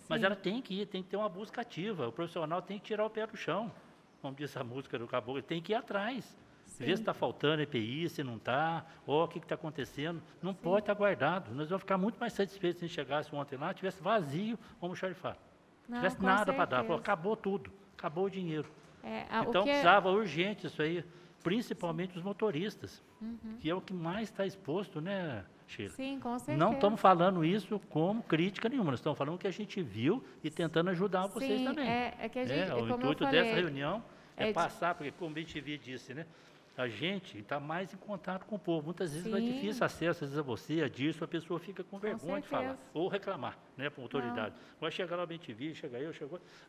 S8: Mas ela tem que ir, tem que ter uma busca ativa. O profissional tem que tirar o pé do chão. Como diz a música do Caboclo, ele tem que ir atrás. Ver se está faltando EPI, se não está, ou o que está acontecendo. Não pode estar guardado. Nós vamos ficar muito mais satisfeitos se a gente chegasse ontem lá, tivesse vazio, como o xarifado. Não tivesse nada para dar. Falou, acabou tudo, acabou o dinheiro. Então precisava urgente isso aí, principalmente os motoristas, que é o que mais está exposto, né, Sheila?
S3: Sim, com certeza.
S8: Não estamos falando isso como crítica nenhuma, nós estamos falando o que a gente viu e tentando ajudar vocês também.
S3: Que a gente,
S8: o intuito dessa reunião é passar, porque como a gente disse, né, a gente está mais em contato com o povo. Muitas vezes é difícil acesso, às vezes a você, a disso, a pessoa fica com vergonha de falar, ou reclamar, né, para a autoridade. Vai chegar lá o BTV, chega eu,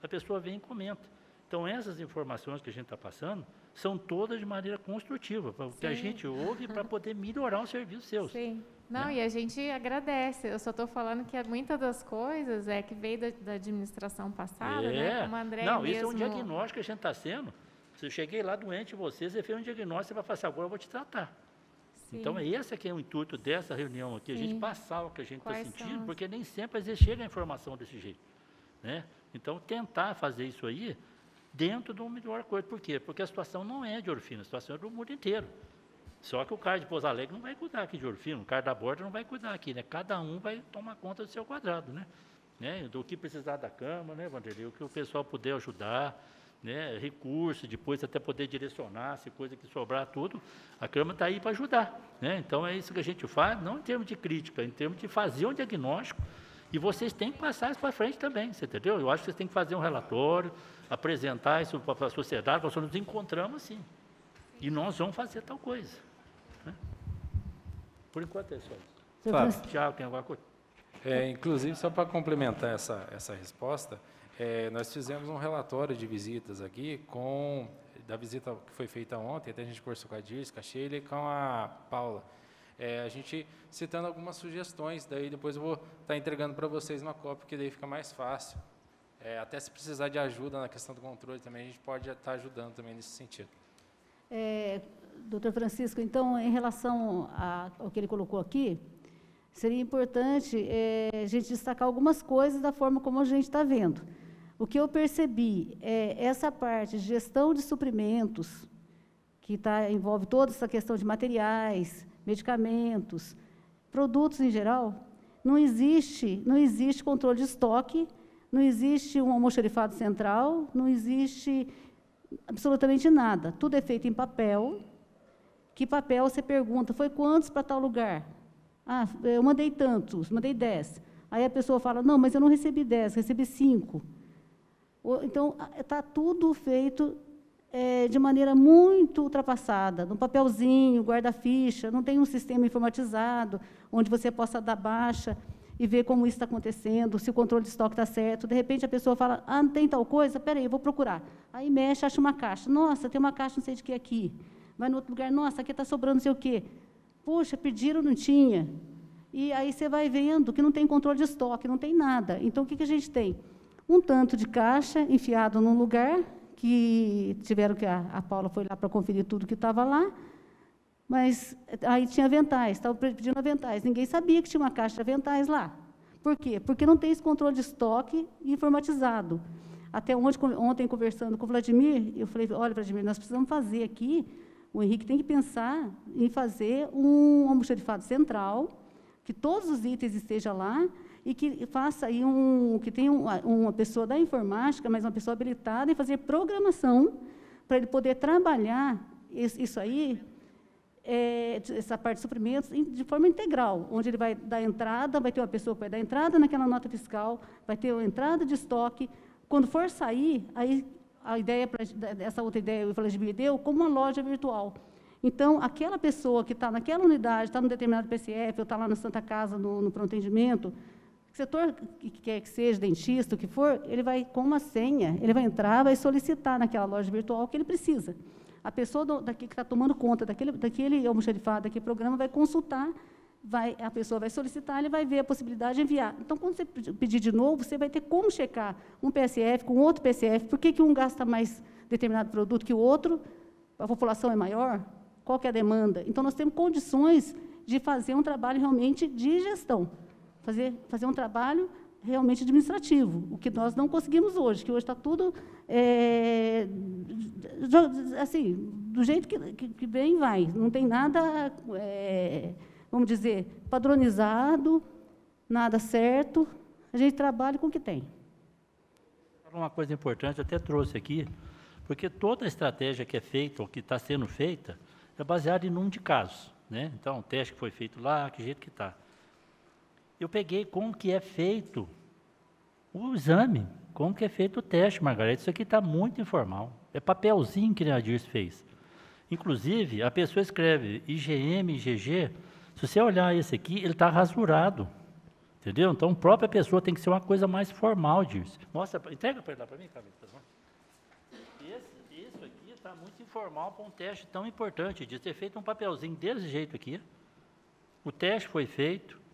S8: a pessoa vem e comenta. Então, essas informações que a gente está passando são todas de maneira construtiva, para o que a gente ouve para poder melhorar o serviço seu.
S3: Sim. Não, e a gente agradece. Eu só estou falando que muitas das coisas que veio da administração passada, né? Como a André
S8: Não, isso é um diagnóstico que a gente está sendo. Se eu cheguei lá doente em você fez um diagnóstico, você vai falar assim, agora eu vou te tratar. Sim. Então, esse aqui é o intuito dessa reunião aqui, a gente passar o que a gente está sentindo, porque nem sempre, às vezes, chega a informação desse jeito. Né? Então, tentar fazer isso aí dentro de uma melhor coisa. Por quê? Porque a situação não é de Ouro Fino, a situação é do mundo inteiro. Só que o cara de Pouso Alegre não vai cuidar aqui de Ouro Fino, o cara da Borda não vai cuidar aqui, né? Cada um vai tomar conta do seu quadrado, né? Do que precisar da Câmara, né, Vanderlei? O que o pessoal puder ajudar, né? Recurso, depois até poder direcionar, se coisa que sobrar, tudo, a Câmara está aí para ajudar, né? Então, é isso que a gente faz, não em termos de crítica, em termos de fazer um diagnóstico, e vocês têm que passar isso para frente também, você entendeu? Eu acho que vocês têm que fazer um relatório, apresentar isso para a sociedade, nós nos encontramos assim, e nós vamos fazer tal coisa. Né? Por enquanto é só isso. Tiago, tem alguma coisa?
S2: Inclusive, só para complementar essa resposta, nós fizemos um relatório de visitas aqui, da visita que foi feita ontem, até a gente conversou com a Dirce, com a Sheila e com a Paula. A gente citando algumas sugestões, daí depois eu vou estar entregando para vocês uma cópia, porque daí fica mais fácil. Até se precisar de ajuda na questão do controle também, a gente pode estar ajudando também nesse sentido.
S4: Doutor Francisco, então, em relação ao que ele colocou aqui, seria importante a gente destacar algumas coisas da forma como a gente está vendo. O que eu percebi essa parte de gestão de suprimentos, que envolve toda essa questão de materiais, medicamentos, produtos em geral, não existe controle de estoque, não existe um almoxarifado central, não existe absolutamente nada. Tudo é feito em papel. Que papel, você pergunta, foi quantos para tal lugar? Eu mandei tantos, mandei 10. Aí a pessoa fala, não, mas eu não recebi 10, recebi 5. Então, está tudo feito de maneira muito ultrapassada, num papelzinho, guarda-ficha, não tem um sistema informatizado, onde você possa dar baixa e ver como isso está acontecendo, se o controle de estoque está certo. De repente, a pessoa fala, não tem tal coisa? Espera aí, eu vou procurar. Aí mexe, acha uma caixa. Nossa, tem uma caixa não sei de que aqui. Vai no outro lugar, nossa, aqui está sobrando não sei o quê. Puxa, pediram, não tinha. E aí você vai vendo que não tem controle de estoque, não tem nada. Então, o que a gente tem? Um tanto de caixa enfiado num lugar, que tiveram que a Paula foi lá para conferir tudo que estava lá, Mas aí tinha aventais, estavam pedindo aventais. Ninguém sabia que tinha uma caixa de aventais lá. Por quê? Porque não tem esse controle de estoque informatizado. Até ontem, conversando com o Vladimir, eu falei, olha, Vladimir, nós precisamos fazer aqui, o Henrique tem que pensar em fazer um almoxarifado central, que todos os itens estejam lá, e que faça aí que tenha uma pessoa da informática, mas uma pessoa habilitada em fazer programação, para ele poder trabalhar isso aí, essa parte de suprimentos, de forma integral, onde ele vai dar entrada, vai ter uma pessoa que vai dar entrada naquela nota fiscal, vai ter uma entrada de estoque. Quando for sair, aí a ideia, essa outra ideia, o Vladimir deu, como uma loja virtual. Então, aquela pessoa que está naquela unidade, está no determinado PSF, ou está lá na Santa Casa, no pronto atendimento, setor que quer que seja, dentista, o que for, ele vai, com uma senha, ele vai entrar, vai solicitar naquela loja virtual o que ele precisa. A pessoa daqui que está tomando conta daquele almoxarifado, daquele programa, vai consultar, a pessoa vai solicitar, ele vai ver a possibilidade de enviar. Então, quando você pedir de novo, você vai ter como checar um PSF com outro PSF, por que um gasta mais determinado produto que o outro, a população é maior, qual que é a demanda. Então, nós temos condições de fazer um trabalho realmente de gestão, fazer um trabalho realmente administrativo, o que nós não conseguimos hoje, que hoje está tudo, assim, do jeito que vem, vai. Não tem nada, vamos dizer, padronizado, nada certo. A gente trabalha com o que tem.
S8: Uma coisa importante, eu até trouxe aqui, porque toda a estratégia que é feita, ou que está sendo feita, é baseada em número de casos, né? Então, o teste que foi feito lá, que jeito que está. Eu peguei como que é feito o exame, como que é feito o teste, Margarete. Isso aqui está muito informal. É papelzinho que a Dirce fez. Inclusive, a pessoa escreve IgM, IgG. Se você olhar esse aqui, ele está rasurado. Entendeu? Então, a própria pessoa tem que ser uma coisa mais formal, Dirce. Mostra, entrega para ele lá para mim, Camila. Isso aqui está muito informal para um teste tão importante. De ter feito um papelzinho desse jeito aqui. O teste foi feito.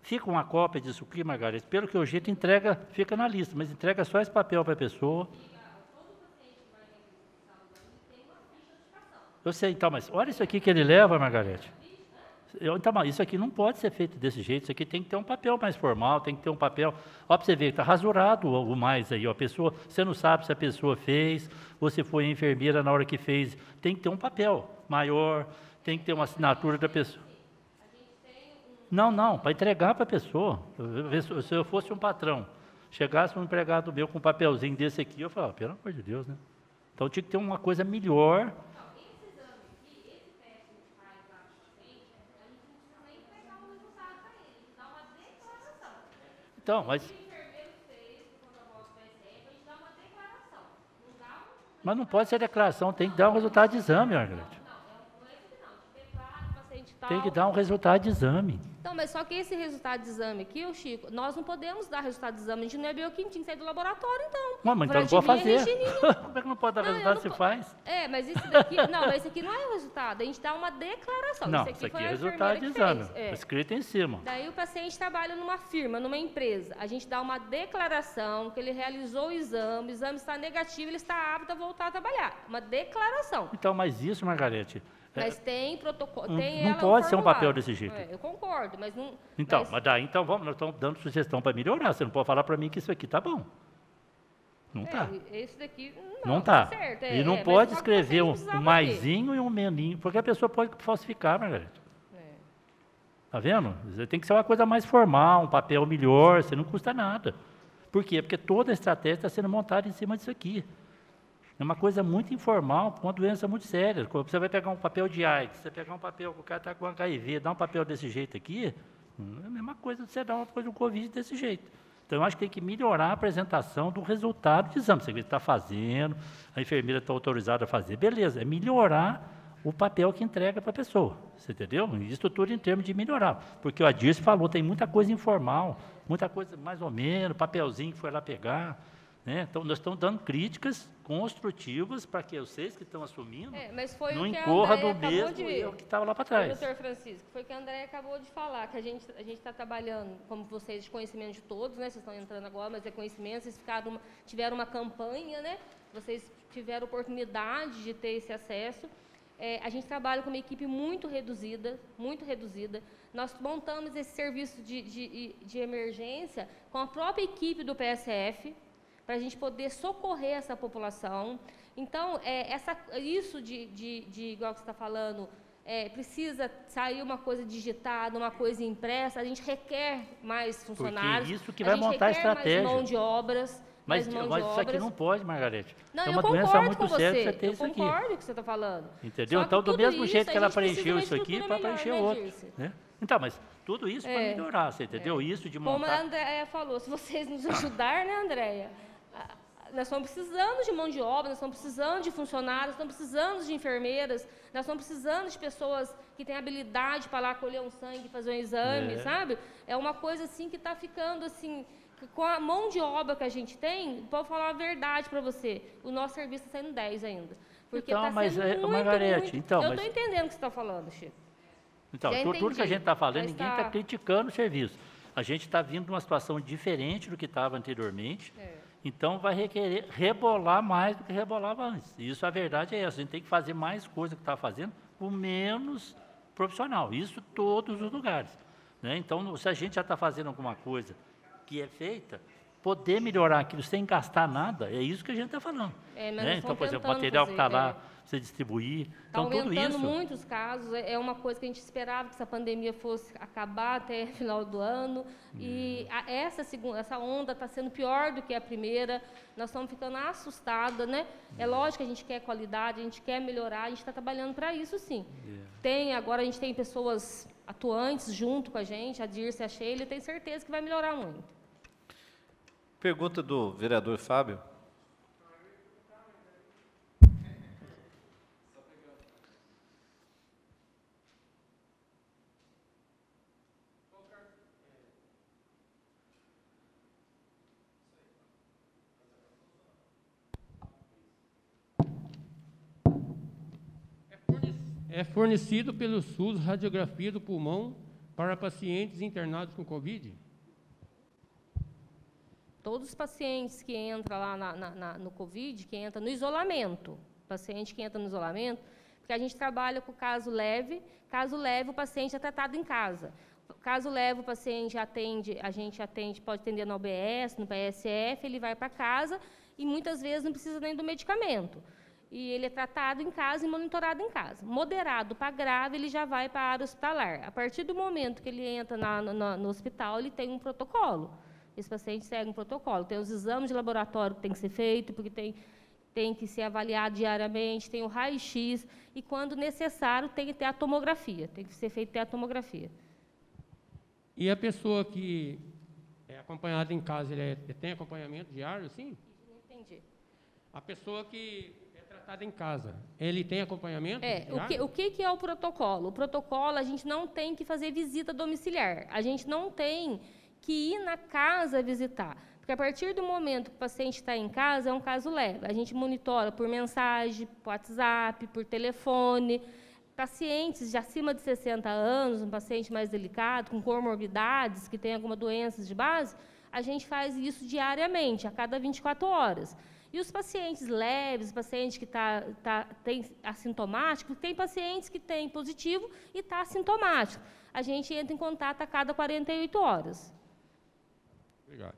S8: Fica uma cópia disso aqui, Margarete, pelo que o jeito entrega, fica na lista, mas entrega só esse papel para a pessoa. Eu sei, então, mas olha isso aqui que ele leva, Margarete. Então, isso aqui não pode ser feito desse jeito, isso aqui tem que ter um papel mais formal, tem que ter um papel... Ó, para você ver, está rasurado o mais aí, ó, a pessoa, você não sabe se a pessoa fez, ou se foi a enfermeira na hora que fez, tem que ter um papel maior, tem que ter uma assinatura da pessoa. Não, para entregar para a pessoa. Se eu fosse um patrão, chegasse um empregado meu com um papelzinho desse aqui, eu falava, pelo amor de Deus, né? Então tinha que ter uma coisa melhor. Então, mas não pode ser declaração, tem que dar um resultado de exame, Margarete. Tem que dar um resultado de exame.
S5: Então, mas só que esse resultado de exame aqui, ô Chico, nós não podemos dar resultado de exame, a gente não é bioquímico, tinha que sair do laboratório, então.
S8: Mas então não pode fazer. Como é que não pode dar resultado se faz?
S5: Mas esse daqui, não, esse aqui não é o resultado, a gente dá uma declaração.
S8: Não, isso aqui é resultado de exame, está escrito em cima.
S5: Daí o paciente trabalha numa firma, numa empresa, a gente dá uma declaração que ele realizou o exame está negativo, ele está apto a voltar a trabalhar. Uma declaração.
S8: Então, mas isso, Margarete...
S5: Mas tem protocolo,
S8: não pode ser um papel desse jeito.
S5: Eu concordo, mas não...
S8: Então, mas daí, então nós estamos dando sugestão para melhorar. Você não pode falar para mim que isso aqui está bom. Não está.
S5: Esse daqui
S8: não está.
S5: Tá certo.
S8: E não pode escrever um maisinho e um meninho, porque a pessoa pode falsificar, Margarete. Está vendo? Tem que ser uma coisa mais formal, um papel melhor, você não custa nada. Por quê? Porque toda a estratégia está sendo montada em cima disso aqui. É uma coisa muito informal, uma doença muito séria. Você vai pegar um papel de AIDS, você pegar um papel que o cara está com HIV, dá um papel desse jeito aqui, é a mesma coisa de você dar uma coisa do Covid desse jeito. Então, eu acho que tem que melhorar a apresentação do resultado de exame. Você está fazendo, a enfermeira está autorizada a fazer, beleza, é melhorar o papel que entrega para a pessoa, você entendeu? Isso tudo em termos de melhorar, porque o Adirce falou, tem muita coisa informal, muita coisa mais ou menos, papelzinho que foi lá pegar, né? Então, nós estamos dando críticas construtivas para que vocês que estão assumindo não incorra do mesmo erro que estava lá para trás.
S5: Doutor Francisco, foi o que a Andréia acabou de falar, que a gente está trabalhando, como vocês, de conhecimento de todos, né? Vocês estão entrando agora, mas é conhecimento, vocês tiveram uma campanha, né? Vocês tiveram oportunidade de ter esse acesso. A gente trabalha com uma equipe muito reduzida, muito reduzida. Nós montamos esse serviço de emergência com a própria equipe do PSF, para a gente poder socorrer essa população. Então, isso igual que você está falando, precisa sair uma coisa digitada, uma coisa impressa, a gente requer mais funcionários.
S8: Porque isso que vai montar a estratégia.
S5: Mais mão de obras.
S8: Mas isso aqui não pode, Margarete.
S5: Não,
S8: é uma doença muito séria você ter isso aqui.
S5: Eu concordo com o que você está falando.
S8: Entendeu? Então, do mesmo jeito que ela preencheu isso aqui, para preencher outro. Né? Então, mas tudo isso para melhorar, você entendeu? Isso de montar...
S5: Como a Andréia falou, se vocês nos ajudarem, né, Andréia? Nós estamos precisando de mão de obra, nós estamos precisando de funcionários, nós estamos precisando de enfermeiras, nós estamos precisando de pessoas que têm habilidade para lá colher um sangue, fazer um exame, sabe? É uma coisa assim que está ficando assim... Com a mão de obra que a gente tem, vou falar a verdade para você, o nosso serviço está saindo 10 ainda. Porque
S8: então,
S5: mas
S8: Margarete, então...
S5: Eu estou entendendo o que você está falando, Chico.
S8: Então, tudo que a gente está falando, ninguém está criticando o serviço. A gente está vindo de uma situação diferente do que estava anteriormente, então vai requerer rebolar mais do que rebolava antes. Isso, a verdade é essa, a gente tem que fazer mais coisa que está fazendo com menos profissional. Isso em todos os lugares. Né? Então, se a gente já está fazendo alguma coisa que é feita, poder melhorar aquilo sem gastar nada, é isso que a gente está falando. Né? Então, por exemplo, o material que está lá, você distribuir, então tudo isso...
S5: Está aumentando muitos casos, é uma coisa que a gente esperava que essa pandemia fosse acabar até o final do ano, e essa onda está sendo pior do que a primeira, nós estamos ficando assustados, né? É lógico que a gente quer qualidade, a gente quer melhorar, a gente está trabalhando para isso, sim. Agora a gente tem pessoas atuantes junto com a gente, a Dirce e a Sheila, e tenho certeza que vai melhorar muito.
S1: Pergunta do vereador Fábio.
S9: É fornecido pelo SUS radiografia do pulmão para pacientes internados com Covid?
S5: Todos os pacientes que entram lá no Covid, que entram no isolamento, paciente que entra no isolamento, porque a gente trabalha com caso leve o paciente é tratado em casa. Caso leve, o paciente a gente atende, pode atender no OBS, no PSF, ele vai para casa e muitas vezes não precisa nem do medicamento. E ele é tratado em casa e monitorado em casa. Moderado para grave, ele já vai para a área hospitalar. A partir do momento que ele entra no hospital, ele tem um protocolo. Esse paciente segue um protocolo. Tem os exames de laboratório que tem que ser feito, porque tem que ser avaliado diariamente, tem o raio-x, e, quando necessário, tem que ter a tomografia. Tem que ser feita a tomografia.
S9: E a pessoa que é acompanhada em casa, ele tem acompanhamento diário, sim?
S5: Não entendi.
S9: A pessoa que tratada em casa, ele tem acompanhamento?
S5: O que é o protocolo? O protocolo, a gente não tem que fazer visita domiciliar, a gente não tem que ir na casa visitar, porque a partir do momento que o paciente está em casa, é um caso leve, a gente monitora por mensagem, por WhatsApp, por telefone. Pacientes de acima de 60 anos, um paciente mais delicado, com comorbidades, que tem alguma doença de base, a gente faz isso diariamente, a cada 24 horas. E os pacientes leves, pacientes que tem assintomático, tem pacientes que têm positivo e está assintomático. A gente entra em contato a cada 48 horas.
S9: Obrigado.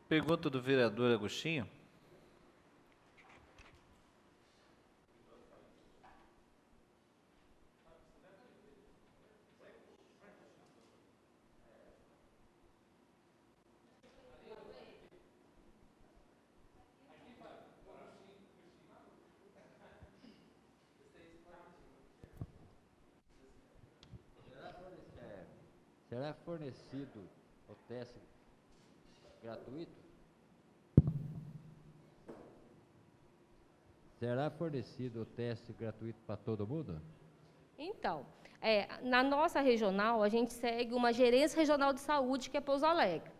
S1: Pergunta do vereador Agostinho.
S10: Será fornecido o teste gratuito? Será fornecido o teste gratuito para todo mundo?
S5: Então, na nossa regional, a gente segue uma gerência regional de saúde, que é Pouso Alegre.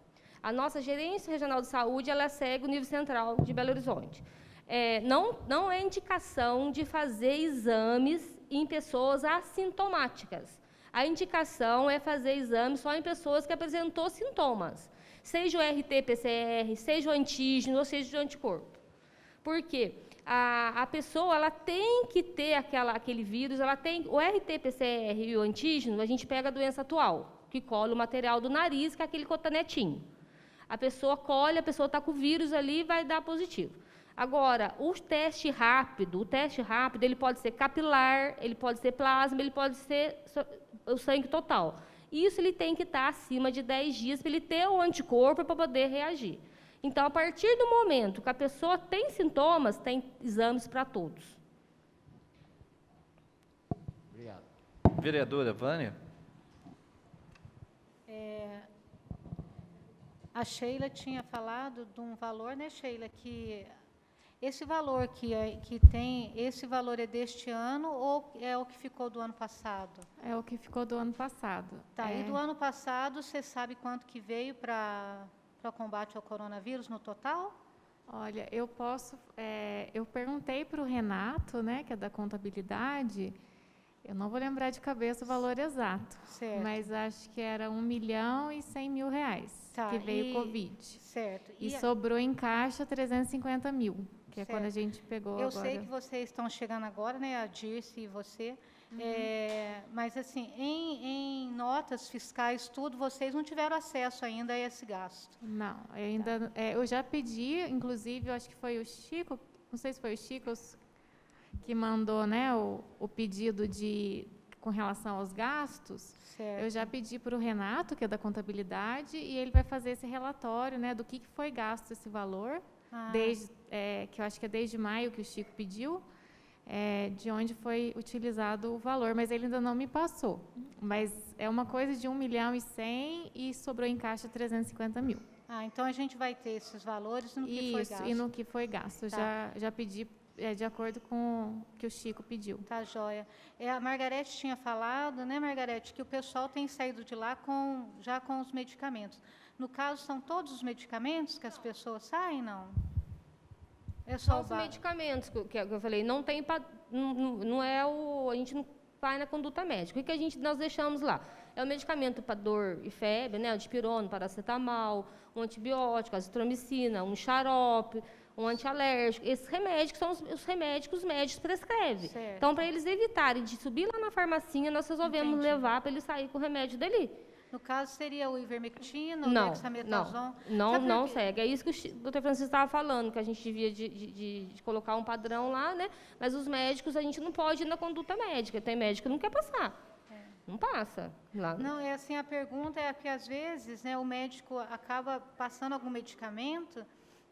S5: A nossa gerência regional de saúde, ela segue o nível central de Belo Horizonte. Não é indicação de fazer exames em pessoas assintomáticas. A indicação é fazer exame só em pessoas que apresentou sintomas, seja o RT-PCR, seja o antígeno, ou seja o anticorpo. Por quê? a pessoa ela tem que ter aquele vírus, ela tem o RT-PCR e o antígeno, a gente pega a doença atual, que colhe o material do nariz, que é aquele cotonetinho. A pessoa colhe, a pessoa está com o vírus ali, vai dar positivo. Agora, o teste rápido, ele pode ser capilar, ele pode ser plasma, ele pode ser o sangue total. Isso ele tem que estar acima de 10 dias para ele ter o anticorpo para poder reagir. Então, a partir do momento que a pessoa tem sintomas, tem exames para todos.
S10: Obrigado.
S1: Vereadora Vânia.
S11: A Sheila tinha falado de um valor, né, Sheila, que esse valor que tem, esse valor é deste ano ou é o que ficou do ano passado?
S3: É o que ficou do ano passado.
S11: Tá, e do ano passado, você sabe quanto que veio para o combate ao coronavírus no total?
S3: Olha, eu perguntei para o Renato, né, que é da contabilidade, eu não vou lembrar de cabeça o valor exato,
S11: certo.
S3: Mas acho que era R$1.100.000
S11: tá,
S3: que veio o Covid.
S11: Certo.
S3: E sobrou em caixa 350 mil, que
S11: certo.
S3: é quando a gente pegou
S11: eu
S3: agora.
S11: sei que vocês estão chegando agora, né, a Dirce e você, mas assim, em notas fiscais, tudo, vocês não tiveram acesso ainda a esse gasto?
S3: Não, ainda, eu já pedi, inclusive, eu acho que foi o Chico, não sei se foi o Chico que mandou, né, o pedido com relação aos gastos.
S11: Certo.
S3: Eu já pedi para o Renato, que é da contabilidade, e ele vai fazer esse relatório, né, do que foi gasto esse valor, que eu acho que é desde maio que o Chico pediu, de onde foi utilizado o valor, mas ele ainda não me passou. Mas é uma coisa de 1.100.000 e sobrou em caixa 350 mil.
S11: Então a gente vai ter esses valores no que foi gasto.
S3: Isso, e no que foi gasto.
S11: Tá.
S3: Já pedi de acordo com o que o Chico pediu.
S11: Tá, joia. A Margarete tinha falado, né, Margarete, que o pessoal tem saído de lá já com os medicamentos. No caso, são todos os medicamentos que as pessoas saem, não? É só
S5: os medicamentos que eu falei, não tem, a gente não vai na conduta médica. O que nós deixamos lá? É o medicamento para dor e febre, né, o dipirona, paracetamol, um antibiótico, azitromicina, um xarope, um antialérgico. Esses remédios são os remédios que os médicos prescrevem.
S11: Certo.
S5: Então, para eles evitarem de subir lá na farmacinha, nós resolvemos levar para ele sair com o remédio dele.
S11: No caso, seria o ivermectina, o dexametasona?
S5: Não segue. É isso que o doutor Francisco estava falando, que a gente devia de colocar um padrão lá, né? Mas os médicos, a gente não pode ir na conduta médica. Tem médico que não quer passar. Não passa. Lá.
S11: Não, a pergunta é que, às vezes, né, o médico acaba passando algum medicamento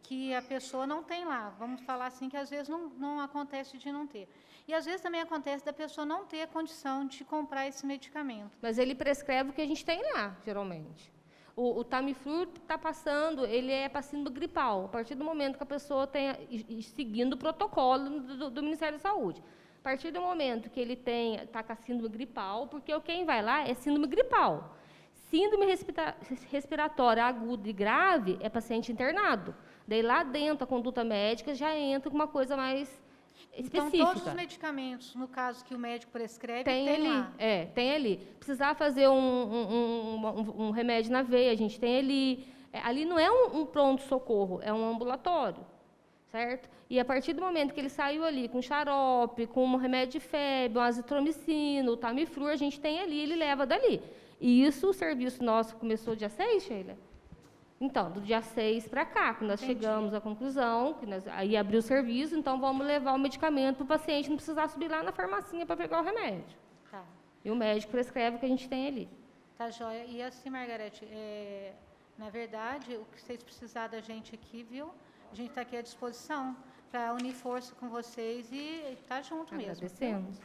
S11: que a pessoa não tem lá. Vamos falar assim, que às vezes não acontece de não ter. E às vezes também acontece da pessoa não ter a condição de comprar esse medicamento.
S5: Mas ele prescreve o que a gente tem lá, geralmente. O Tamiflu está passando, ele é para síndrome gripal, a partir do momento que a pessoa tenha, seguindo o protocolo do Ministério da Saúde. A partir do momento que ele está com a síndrome gripal, porque quem vai lá é síndrome gripal. Síndrome respiratória aguda e grave é paciente internado. Daí lá dentro a conduta médica já entra com uma coisa mais específica.
S11: Então, todos os medicamentos, no caso que o médico prescreve, tem
S5: ali.
S11: lá.
S5: Tem ali. Precisar fazer um remédio na veia, a gente tem ali. Ali não é um pronto-socorro, é um ambulatório, certo? E a partir do momento que ele saiu ali com xarope, com um remédio de febre, um azitromicina, o Tamiflu, a gente tem ali, ele leva dali. E isso, o serviço nosso começou dia 6, Sheila? Então, do dia 6 para cá, que nós chegamos à conclusão, que aí abriu o serviço, então vamos levar o medicamento para o paciente não precisar subir lá na farmacinha para pegar o remédio.
S11: Tá.
S5: E o médico prescreve o que a gente tem ali.
S11: Tá, joia. E assim, Margarete, na verdade, o que vocês precisarem da gente aqui, viu? A gente está aqui à disposição para unir força com vocês e estar junto mesmo.
S5: Agradecemos.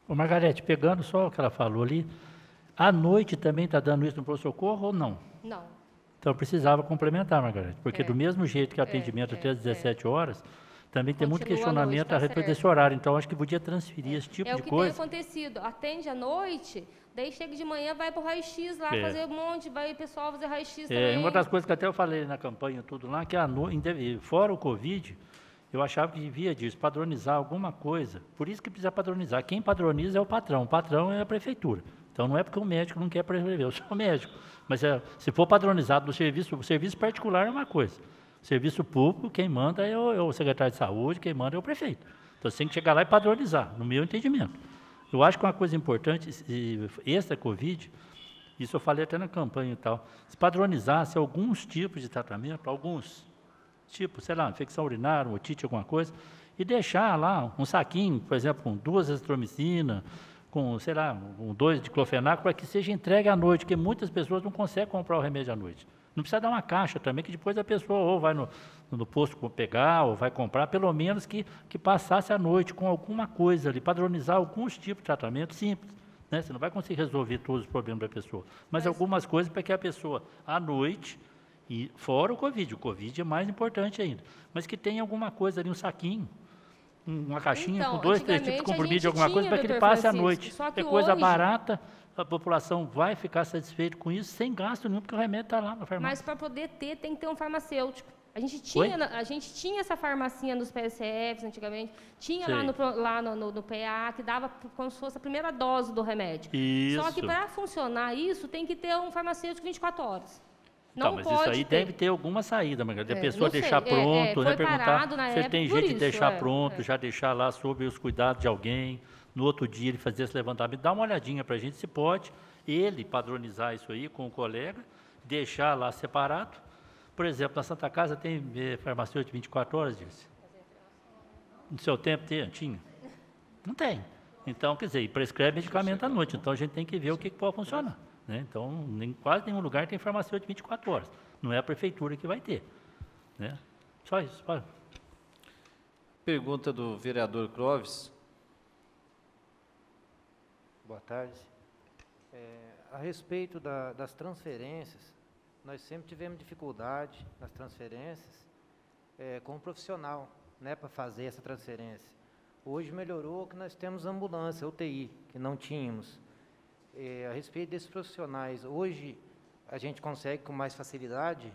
S8: Ô, Margarete, pegando só o que ela falou ali, à noite também está dando isso no pronto-socorro ou não?
S5: Não.
S8: Então, eu precisava complementar, Margarete, porque do mesmo jeito que atendimento até às 17 horas, também tem muito questionamento a respeito desse horário. Então, acho que podia transferir esse tipo de coisa.
S5: É o que tem acontecido. Atende à noite, daí chega de manhã, vai para o raio-x lá, fazer um monte, vai o pessoal fazer raio-x também.
S8: Uma das coisas que até eu falei na campanha, tudo lá, que fora o Covid, eu achava que devia disso, padronizar alguma coisa. Por isso que precisa padronizar. Quem padroniza é o patrão é a prefeitura. Então, não é porque o médico não quer prescrever, eu sou médico. Mas se for padronizado no serviço, o serviço particular é uma coisa. Serviço público, quem manda é o secretário de saúde, quem manda é o prefeito. Então, você tem que chegar lá e padronizar, no meu entendimento. Eu acho que uma coisa importante, esta Covid, isso eu falei até na campanha e tal, se padronizasse alguns tipos de tratamento, alguns tipos, sei lá, infecção urinária, otite, alguma coisa, e deixar lá um saquinho, por exemplo, com 2 azitromicina, com, sei lá, 2 diclofenaco, para que seja entregue à noite, porque muitas pessoas não conseguem comprar o remédio à noite. Não precisa dar uma caixa também, que depois a pessoa ou vai no posto pegar, ou vai comprar, pelo menos que passasse a noite com alguma coisa ali, padronizar alguns tipos de tratamento simples. Né? Você não vai conseguir resolver todos os problemas da pessoa, mas algumas coisas para que a pessoa, à noite, e fora o Covid é mais importante ainda, mas que tenha alguma coisa ali, um saquinho, uma caixinha
S5: Então,
S8: com 2, 3 tipos de comprimido de alguma coisa, para que ele
S5: doutor
S8: passe a
S5: Francisco,
S8: noite.
S5: só que
S8: É coisa
S5: hoje-
S8: barata, a população vai ficar satisfeita com isso, sem gasto nenhum, porque o remédio está lá na farmácia.
S5: Mas para poder ter, tem que ter um farmacêutico. A gente
S8: Oi?
S5: tinha essa farmacinha nos PSFs antigamente, tinha
S8: Sei.
S5: lá no PA, que dava como se fosse a primeira dose do remédio. Só que
S8: Isso.
S5: para funcionar isso, tem que ter um farmacêutico 24 horas.
S8: Tá,
S5: Não
S8: mas
S5: pode
S8: isso aí
S5: ter.
S8: deve ter alguma saída, Margarida. A
S5: É,
S8: pessoa
S5: não sei.
S8: deixar pronto,
S5: foi
S8: né? Perguntar
S5: parado na
S8: se ele tem
S5: época por
S8: jeito de
S5: isso,
S8: deixar
S5: é,
S8: pronto,
S5: é.
S8: já deixar lá sob os cuidados de alguém. No outro dia ele fazer esse levantamento, dá uma olhadinha para a gente se pode ele padronizar isso aí com o colega, deixar lá separado. Por exemplo, na Santa Casa tem farmacêutico 24 horas, Dirce? No seu tempo tinha? Não tem. Então, quer dizer, prescreve medicamento à noite. Então, a gente tem que ver o que pode funcionar. Né? Então, quase nenhum lugar tem farmacêutico 24 horas. Não é a prefeitura que vai ter. Né? Só isso. Pode.
S1: Pergunta do vereador Clóvis.
S12: Boa tarde. A respeito das transferências, nós sempre tivemos dificuldade nas transferências com o profissional, né, para fazer essa transferência. Hoje melhorou que nós temos ambulância, UTI, que não tínhamos. A respeito desses profissionais, hoje a gente consegue com mais facilidade?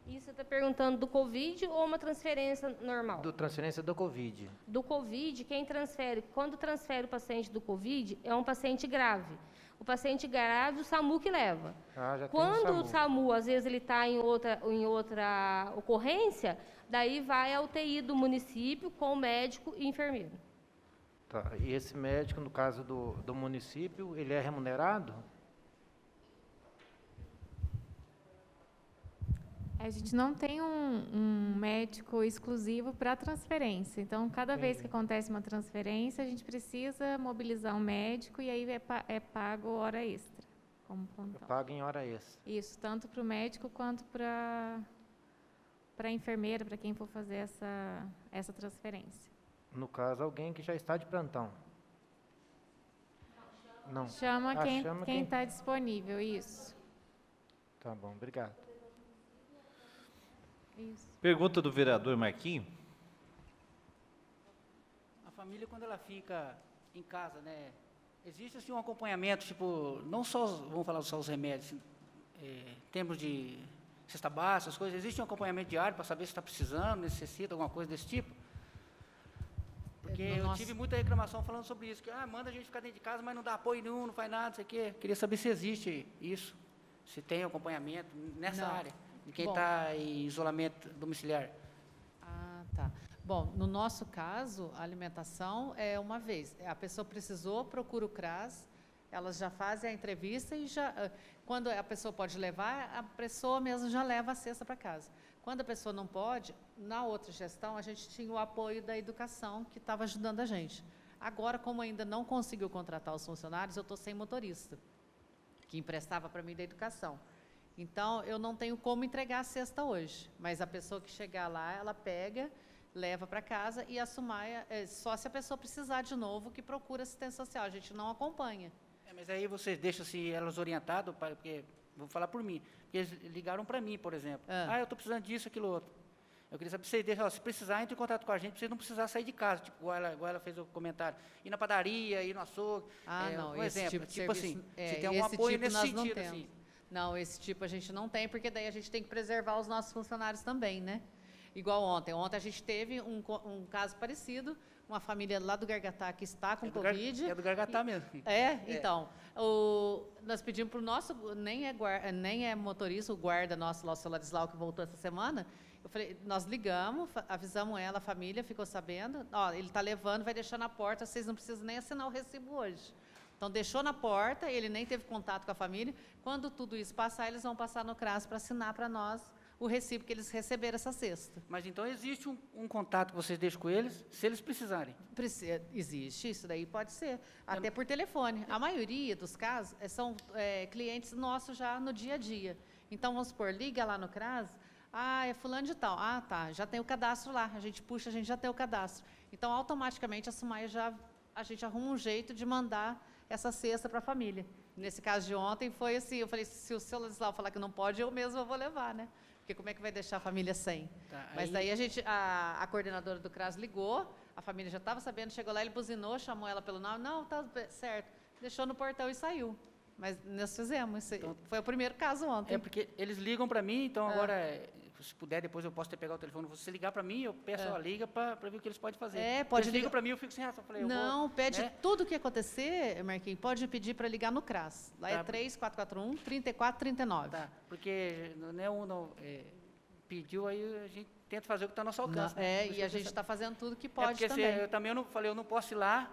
S5: Isso você está perguntando do Covid ou uma transferência normal?
S12: Transferência do Covid.
S5: Do Covid, quem transfere, quando transfere o paciente do Covid, é um paciente grave. O paciente grave, o SAMU que leva.
S12: Já
S5: Quando o SAMU, às vezes, ele está em outra ocorrência, daí vai a UTI do município com o médico e enfermeiro.
S12: Tá. E esse médico, no caso do município, ele é remunerado?
S3: A gente não tem um médico exclusivo para transferência. Então, cada vez que acontece uma transferência, a gente precisa mobilizar um médico e aí é pago hora extra, como plantão.
S12: Pago em hora extra.
S3: Isso, tanto para o médico quanto para a enfermeira, para quem for fazer essa transferência.
S12: No caso, alguém que já está de plantão. Não.
S3: Chama quem está disponível, isso.
S12: Tá bom, obrigado.
S3: Isso.
S1: Pergunta do vereador Marquinho.
S13: A família, quando ela fica em casa, né, existe assim um acompanhamento, tipo, não só, vamos falar só os remédios, em termos de cesta básica, as coisas, existe um acompanhamento diário para saber se está precisando, necessita alguma coisa desse tipo? Porque eu tive muita reclamação falando sobre isso, que manda a gente ficar dentro de casa, mas não dá apoio nenhum, não faz nada, não sei o quê. Queria saber se existe isso, se tem acompanhamento nessa área. De quem está em isolamento domiciliar.
S6: Tá. Bom, no nosso caso, a alimentação é uma vez. A pessoa precisou, procura o CRAS, elas já fazem a entrevista e quando a pessoa pode levar, a pessoa mesmo já leva a cesta para casa. Quando a pessoa não pode, na outra gestão, a gente tinha o apoio da educação, que estava ajudando a gente. Agora, como ainda não conseguiu contratar os funcionários, eu estou sem motorista, que emprestava para mim da educação. Então, eu não tenho como entregar a cesta hoje, mas a pessoa que chegar lá, ela pega, leva para casa e a SUMAIA, só se a pessoa precisar de novo, que procura assistência social, a gente não acompanha.
S13: Mas aí vocês deixam elas orientadas, porque, vou falar por mim, porque eles ligaram para mim, por exemplo. Eu estou precisando disso, aquilo, outro. Eu queria saber se vocês deixam, se precisar, entre em contato com a gente, para vocês não precisar sair de casa, tipo, igual ela fez o comentário, ir na padaria, ir no açougue,
S6: não,
S13: um
S6: esse
S13: exemplo,
S6: tipo de serviço,
S13: se tem algum apoio nesse sentido, assim.
S6: Não, esse tipo a gente não tem, porque daí a gente tem que preservar os nossos funcionários também, né? Igual ontem. Ontem a gente teve um caso parecido uma família lá do Gargatá que está com Covid.
S13: É do Gargatá mesmo.
S6: Então, nós pedimos para o nosso, nem é motorista, o guarda nosso, lá, o seu Ladislau, que voltou essa semana, eu falei, nós ligamos, avisamos ela, a família ficou sabendo, ó, ele está levando, vai deixar na porta, vocês não precisam nem assinar o recibo hoje. Então, deixou na porta, ele nem teve contato com a família. Quando tudo isso passar, eles vão passar no CRAS para assinar para nós o recibo que eles receberam essa sexta.
S13: Mas então existe um contato que vocês deixam com eles, se eles precisarem?
S6: Existe, isso daí pode ser, até por telefone. A maioria dos casos são clientes nossos já no dia a dia. Então, vamos supor, liga lá no CRAS, é fulano de tal, tá, já tem o cadastro lá, a gente puxa, a gente já tem o cadastro. Então, automaticamente, a Sumaia a gente arruma um jeito de mandar essa cesta para a família. Nesse caso de ontem, foi assim, eu falei, se o seu Ladislau falar que não pode, eu mesma vou levar, né? Porque como é que vai deixar a família sem?
S13: Tá,
S6: mas daí a coordenadora do CRAS ligou, a família já estava sabendo, chegou lá, ele buzinou, chamou ela pelo nome, não, tá certo, deixou no portão e saiu. Mas nós fizemos, então, foi o primeiro caso ontem.
S13: Porque eles ligam para mim, então agora, se puder, depois eu posso pegar o telefone, você ligar para mim, eu peço, liga para ver o que eles podem fazer.
S6: Pode
S13: ligar para mim, eu fico sem reação. Falei,
S6: pede tudo o que acontecer, Marquinhos, pode pedir para ligar no CRAS. Lá é 3441-3439.
S13: Tá, porque pediu, aí a gente tenta fazer o que está ao nosso alcance.
S6: E a gente está fazendo tudo que pode
S13: porque
S6: também.
S13: Eu também eu não posso ir lá...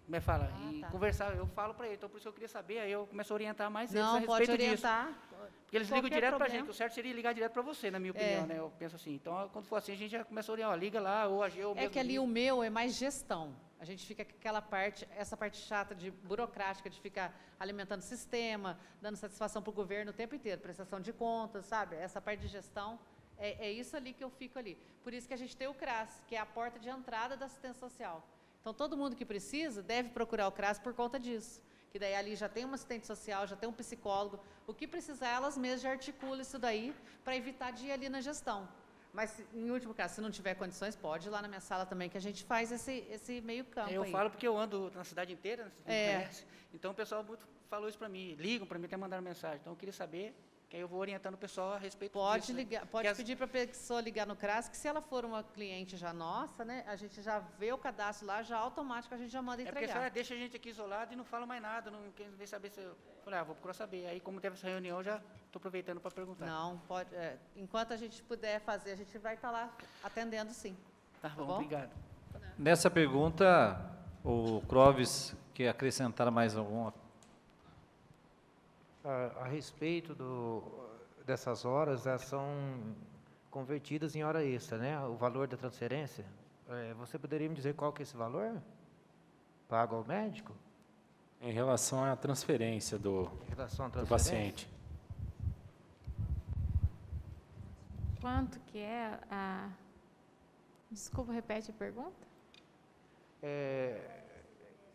S13: Como é que fala? Conversar, eu falo para ele, então por isso eu queria saber, aí eu começo a orientar mais eles a respeito
S6: pode orientar.
S13: Disso. Porque eles ligam direto para a gente, o certo seria ligar direto para você, na minha opinião, né? Eu penso assim, então quando for assim, a gente já começa a orientar, liga lá, ou a Geo mesmo.
S6: Que ali o meu é mais gestão, a gente fica com essa parte chata, burocrática, de ficar alimentando o sistema, dando satisfação para o governo o tempo inteiro, prestação de contas, sabe? Essa parte de gestão, é isso ali que eu fico ali. Por isso que a gente tem o CRAS, que é a porta de entrada da assistência social. Então, todo mundo que precisa deve procurar o CRAS por conta disso. Que daí ali já tem um assistente social, já tem um psicólogo. O que precisar, elas mesmas já articulam isso daí para evitar de ir ali na gestão. Mas, em último caso, se não tiver condições, pode ir lá na minha sala também, que a gente faz esse meio campo
S13: Eu
S6: aí.
S13: falo porque eu ando na cidade inteira, né, conhece. Então, o pessoal falou isso para mim. Ligam para mim, até mandaram mensagem. Então, eu queria saber... que aí eu vou orientando o pessoal a respeito disso.
S6: Pode pedir para a pessoa ligar no CRAS, que se ela for uma cliente já nossa, né, a gente já vê o cadastro lá, já automático a gente já manda entregar.
S13: Porque a senhora deixa a gente aqui isolado e não fala mais nada, não quer nem saber se eu... Falei, vou procurar saber. Aí, como teve essa reunião, já estou aproveitando para perguntar.
S6: Não, pode... enquanto a gente puder fazer, a gente vai estar lá atendendo, sim.
S13: Tá bom? Obrigado.
S1: Nessa pergunta, o Clóvis quer acrescentar mais alguma?
S12: A respeito dessas horas, elas são convertidas em hora extra, né? O valor da transferência. Você poderia me dizer qual que é esse valor? Pago ao médico?
S2: Em relação à transferência do paciente.
S3: Quanto que é a... Desculpa, repete a pergunta?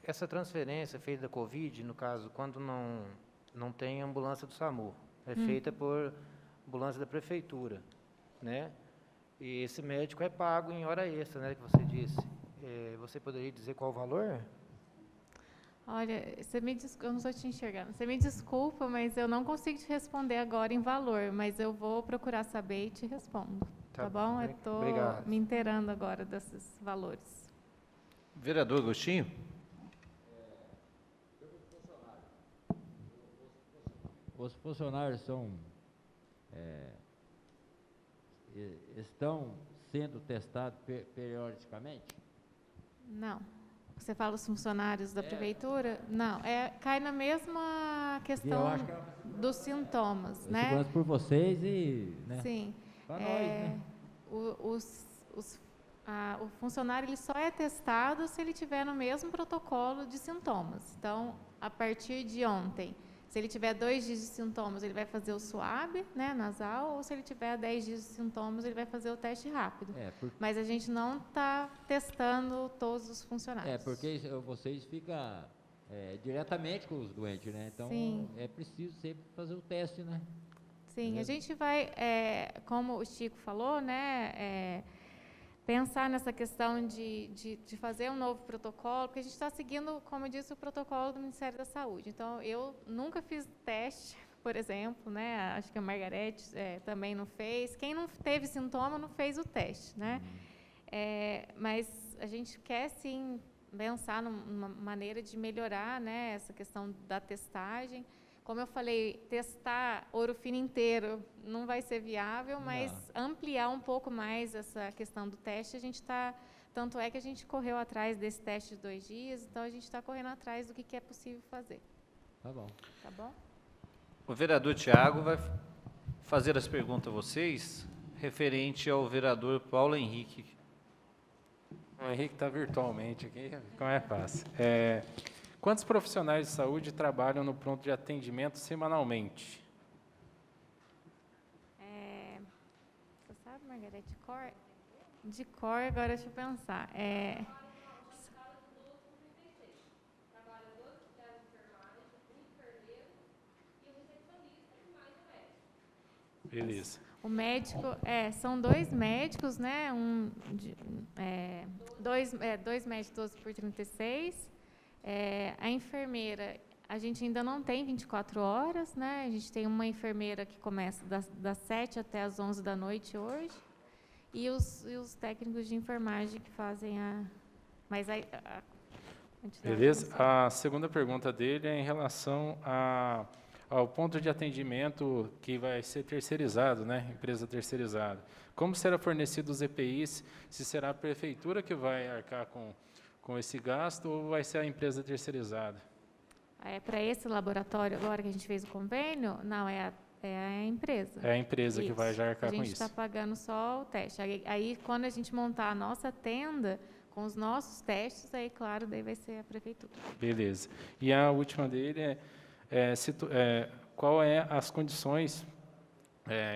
S12: Essa transferência feita da Covid, no caso, quando não tem ambulância do SAMU, é feita por ambulância da prefeitura, né? E esse médico é pago em hora extra, né, que você disse. Você poderia dizer qual o valor?
S3: Olha, eu não estou te enxergando. Você me desculpa, mas eu não consigo te responder agora em valor, mas eu vou procurar saber e te respondo. Tá bom? Eu estou me inteirando agora desses valores.
S1: Vereador Agostinho?
S10: Os funcionários estão sendo testados periodicamente?
S3: Não. Você fala os funcionários da prefeitura? Não. Cai na mesma questão dos sintomas, né?
S10: Segurança por vocês e... Né?
S3: Sim.
S10: Para nós, né?
S3: O funcionário ele só é testado se ele tiver no mesmo protocolo de sintomas. Então, a partir de ontem, se ele tiver 2 dias de sintomas, ele vai fazer o SWAB, né, nasal, ou se ele tiver 10 dias de sintomas, ele vai fazer o teste rápido. Mas a gente não está testando todos os funcionários.
S10: Porque vocês ficam diretamente com os doentes, né? Então,
S3: sim,
S10: é preciso sempre fazer o teste, né?
S3: Sim, a gente vai, como o Chico falou, né, pensar nessa questão de fazer um novo protocolo, porque a gente está seguindo, como eu disse, o protocolo do Ministério da Saúde. Então, eu nunca fiz teste, por exemplo, né? Acho que a Margarete também não fez. Quem não teve sintoma não fez o teste, né? Mas a gente quer, sim, pensar numa maneira de melhorar, né, essa questão da testagem. Como eu falei, testar Ouro Fino inteiro não vai ser viável, mas ampliar um pouco mais essa questão do teste, a gente está... Tanto é que a gente correu atrás desse teste de 2 dias, então a gente está correndo atrás do que é possível fazer.
S10: Tá bom.
S3: Tá bom?
S1: O vereador Tiago vai fazer as perguntas a vocês, referente ao vereador Paulo Henrique.
S2: O Henrique está virtualmente aqui, como é fácil. Quantos profissionais de saúde trabalham no pronto de atendimento semanalmente?
S3: Você sabe, Margarete, de cor? De cor, agora deixa eu pensar.
S2: Beleza.
S3: O médico, são 2 médicos, né? Dois médicos 12 por 36. A enfermeira, a gente ainda não tem 24 horas, né? A gente tem uma enfermeira que começa das 7 até as 11 da noite hoje. E os técnicos de enfermagem que fazem
S2: Beleza. A segunda pergunta dele é em relação ao ponto de atendimento que vai ser terceirizado, né? Empresa terceirizada. Como será fornecido os EPIs? Se será a prefeitura que vai arcar com esse gasto ou vai ser a empresa terceirizada?
S3: Para esse laboratório, agora que a gente fez o convênio, não, é a empresa.
S2: É a empresa que vai já arcar com isso.
S3: A gente está pagando só o teste. Aí, quando a gente montar a nossa tenda, com os nossos testes, aí, claro, daí vai ser a prefeitura.
S2: Beleza. E a última dele qual é as condições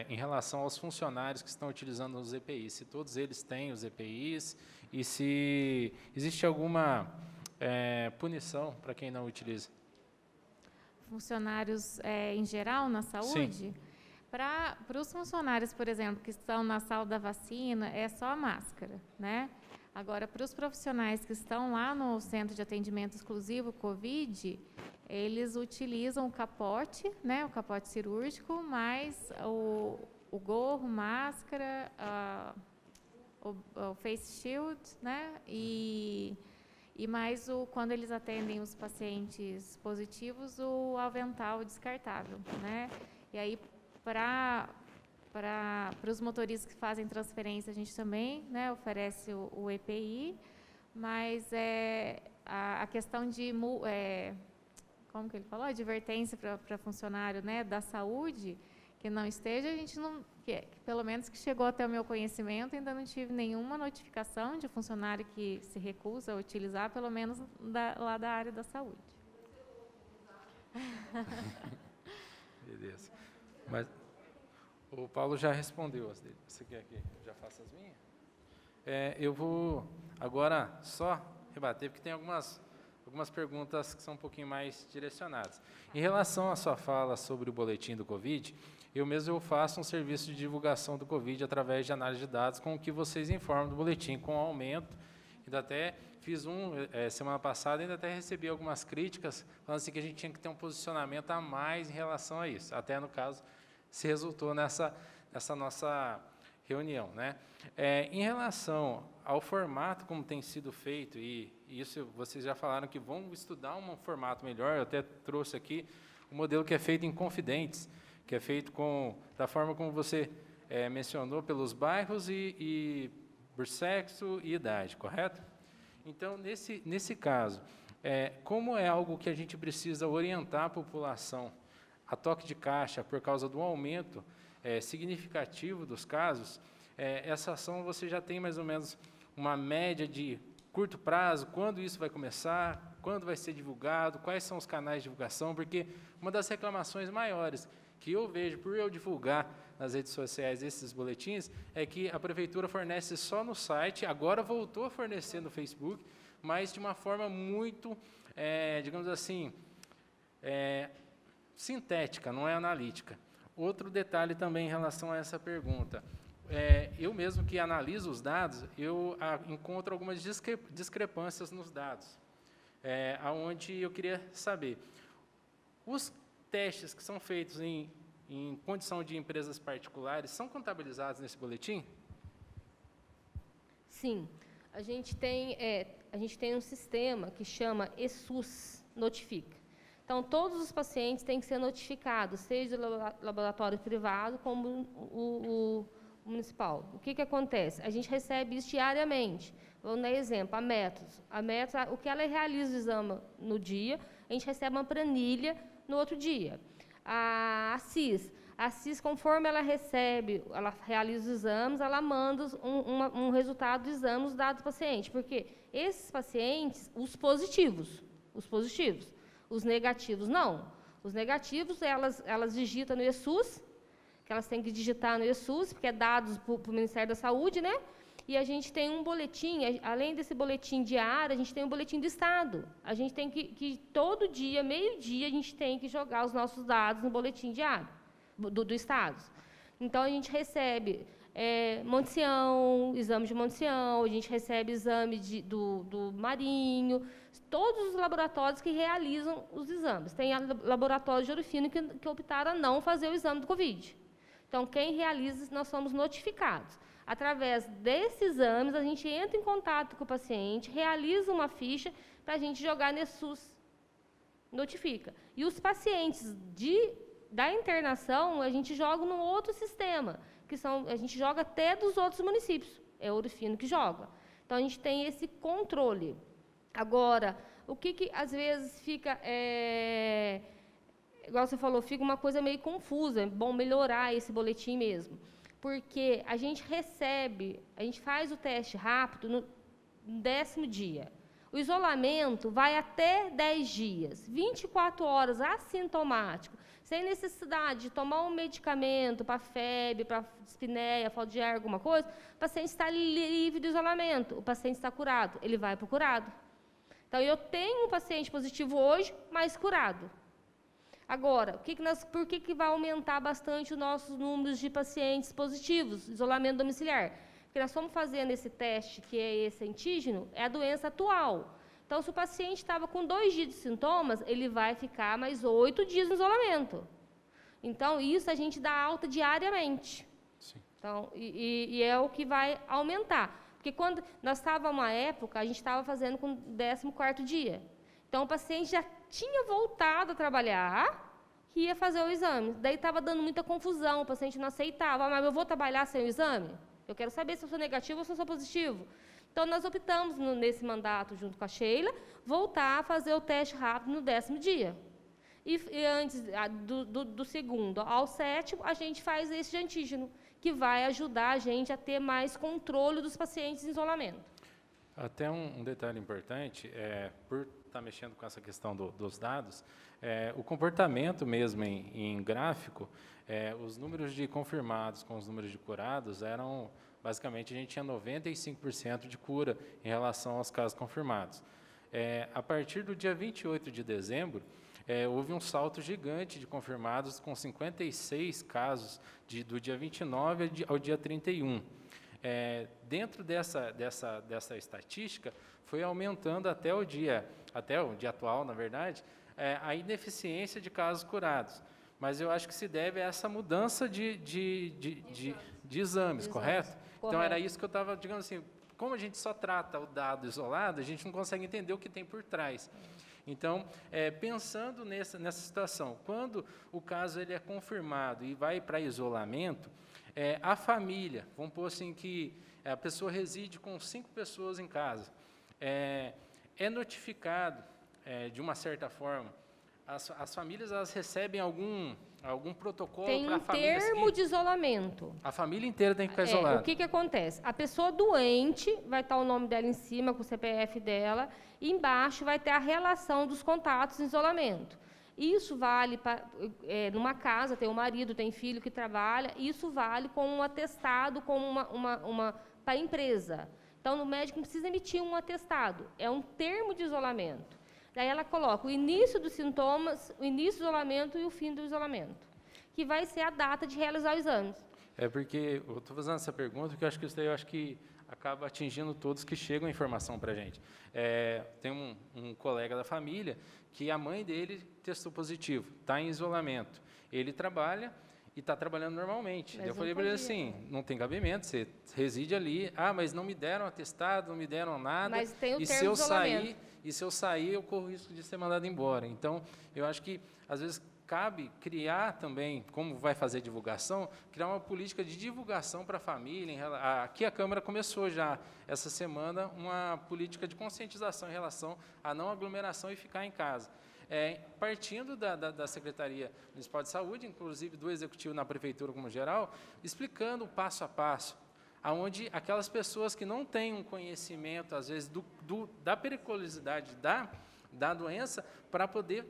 S2: em relação aos funcionários que estão utilizando os EPIs? Se todos eles têm os EPIs e se existe alguma punição para quem não utiliza?
S3: Funcionários em geral na saúde?
S2: Sim.
S3: Para os funcionários, por exemplo, que estão na sala da vacina, é só a máscara, né? Agora, para os profissionais que estão lá no Centro de Atendimento Exclusivo Covid, eles utilizam o capote, né, o capote cirúrgico, mais o gorro, máscara, o face shield, né, e mais quando eles atendem os pacientes positivos, o avental descartável, né? E aí, para os motoristas que fazem transferência, a gente também, né, oferece o EPI, mas a questão de, como que ele falou, advertência para funcionário, né, da saúde, que não esteja, a gente não, pelo menos que chegou até o meu conhecimento, ainda não tive nenhuma notificação de funcionário que se recusa a utilizar, pelo menos lá da área da saúde.
S2: Beleza. Mas o Paulo já respondeu as dele. Você quer que eu já faça as minhas? Eu vou agora só rebater, porque tem algumas perguntas que são um pouquinho mais direcionadas. Em relação à sua fala sobre o boletim do Covid, eu faço um serviço de divulgação do Covid através de análise de dados com o que vocês informam do boletim, com aumento. Ainda até fiz semana passada, ainda até recebi algumas críticas, falando assim que a gente tinha que ter um posicionamento a mais em relação a isso. Até, no caso, se resultou nessa nossa reunião, né? Em relação ao formato como tem sido feito, e isso vocês já falaram que vão estudar um formato melhor, eu até trouxe aqui o modelo que é feito em confidentes, que é feito da forma como você mencionou, pelos bairros e por sexo e idade, correto? Então, nesse caso, como é algo que a gente precisa orientar a população a toque de caixa por causa do aumento significativo dos casos, essa ação você já tem mais ou menos uma média de curto prazo, quando isso vai começar, quando vai ser divulgado, quais são os canais de divulgação, porque uma das reclamações maiores que eu vejo por eu divulgar nas redes sociais esses boletins é que a prefeitura fornece só no site, agora voltou a fornecer no Facebook, mas de uma forma muito, digamos assim, sintética, não é analítica. Outro detalhe também em relação a essa pergunta. Eu mesmo que analiso os dados, eu encontro algumas discrepâncias nos dados, aonde eu queria saber, os testes que são feitos em condição de empresas particulares são contabilizados nesse boletim?
S5: Sim, a gente tem um sistema que chama ESUS Notifica. Então, todos os pacientes têm que ser notificados, seja o laboratório privado como o municipal. O que acontece? A gente recebe isso diariamente. Vamos dar exemplo, a Métodos. O que ela realiza o exame no dia, a gente recebe uma planilha no outro dia. A CIS, conforme ela realiza os exames, ela manda um resultado do exame, os dados do paciente. Porque esses pacientes, os positivos, os negativos não. Os negativos, elas digitam no ESUS, que elas têm que digitar no ESUS, porque é dados para o Ministério da Saúde, né? E a gente tem um boletim, além desse boletim diário, a gente tem um boletim do Estado. A gente tem que todo dia, meio-dia, a gente tem que jogar os nossos dados no boletim diário do Estado. Então, a gente recebe Monte Sião, exame de Monte Sião, a gente recebe exame do Marinho, todos os laboratórios que realizam os exames. Tem laboratórios de Ouro Fino que optaram a não fazer o exame do Covid. Então, quem realiza, nós somos notificados. Através desses exames, a gente entra em contato com o paciente, realiza uma ficha para a gente jogar no ESUS, notifica. E os pacientes da internação, a gente joga num outro sistema, a gente joga até dos outros municípios, é Ouro Fino que joga. Então, a gente tem esse controle. Agora, o que às vezes fica, igual você falou, fica uma coisa meio confusa, é bom melhorar esse boletim mesmo. Porque a gente faz o teste rápido no 10º dia. O isolamento vai até 10 dias, 24 horas assintomático, sem necessidade de tomar um medicamento para febre, para dispneia, falta de ar, alguma coisa, o paciente está livre do isolamento, o paciente está curado, ele vai para o curado. Então, eu tenho um paciente positivo hoje, mas curado. Agora, por que vai aumentar bastante os nossos números de pacientes positivos, isolamento domiciliar? Porque nós estamos fazendo esse teste, que é esse antígeno, é a doença atual. Então, se o paciente estava com 2 dias de sintomas, ele vai ficar mais 8 dias no isolamento. Então, isso a gente dá alta diariamente. Sim. Então, e é o que vai aumentar. Porque quando nós estávamos, uma época, a gente estava fazendo com o 14º dia. Então, o paciente já tinha voltado a trabalhar e ia fazer o exame. Daí estava dando muita confusão, o paciente não aceitava. Mas eu vou trabalhar sem o exame? Eu quero saber se eu sou negativo ou se eu sou positivo. Então, nós optamos, nesse mandato, junto com a Sheila, voltar a fazer o teste rápido no 10º dia. E antes do 2º ao 7º, a gente faz esse de antígeno, que vai ajudar a gente a ter mais controle dos pacientes em isolamento.
S2: Até um detalhe importante, por estar mexendo com essa questão dos dados, o comportamento mesmo em gráfico, os números de confirmados com os números de curados eram, basicamente, a gente tinha 95% de cura em relação aos casos confirmados. A partir do dia 28 de dezembro, houve um salto gigante de confirmados, com 56 casos do dia 29 ao dia 31. Dentro dessa estatística, foi aumentando até o dia atual, na verdade, a ineficiência de casos curados. Mas eu acho que se deve a essa mudança de exames, correto? Então, era isso que eu estava, digamos assim, como a gente só trata o dado isolado, a gente não consegue entender o que tem por trás. Então, pensando nessa situação, quando o caso ele é confirmado e vai para isolamento, a família, vamos pôr assim que a pessoa reside com 5 pessoas em casa, é notificado, de uma certa forma, as famílias elas recebem algum protocolo para a família seguir?
S5: Tem um termo de isolamento.
S2: A família inteira tem que ficar isolada.
S5: O que acontece? A pessoa doente, vai estar o nome dela em cima, com o CPF dela, e embaixo vai ter a relação dos contatos em isolamento. Isso vale para, numa casa, tem um marido, tem filho que trabalha, isso vale como um atestado, como para a empresa. Então, o médico não precisa emitir um atestado, é um termo de isolamento. Daí ela coloca o início dos sintomas, o início do isolamento e o fim do isolamento, que vai ser a data de realizar os exames.
S2: Porque eu estou fazendo essa pergunta porque isso daí eu acho que acaba atingindo todos que chegam a informação para a gente. Tem um colega da família que a mãe dele testou positivo, está em isolamento. Ele trabalha e está trabalhando normalmente.
S5: Mas
S2: Eu
S5: não
S2: falei para ele
S5: podia,
S2: assim, não tem cabimento, você reside ali, mas não me deram atestado, não me deram nada,
S5: Mas tem o
S2: e
S5: termo
S2: se eu
S5: de isolamento.
S2: sair, eu corro o risco de ser mandado embora. Então, eu acho que, às vezes, cabe criar também, como vai fazer divulgação, criar uma política de divulgação para a família. Aqui a Câmara começou já, essa semana, uma política de conscientização em relação à não aglomeração e ficar em casa. Partindo da Secretaria Municipal de Saúde, inclusive do Executivo na Prefeitura como geral, explicando o passo a passo, aonde aquelas pessoas que não têm um conhecimento, às vezes, da periculosidade da doença, para poder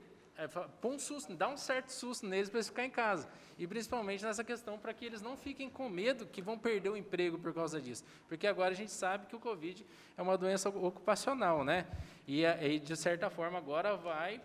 S2: pôr um susto, dar um certo susto neles para eles ficarem em casa. E principalmente nessa questão para que eles não fiquem com medo que vão perder o emprego por causa disso. Porque agora a gente sabe que o Covid é uma doença ocupacional, né? E de certa forma, agora vai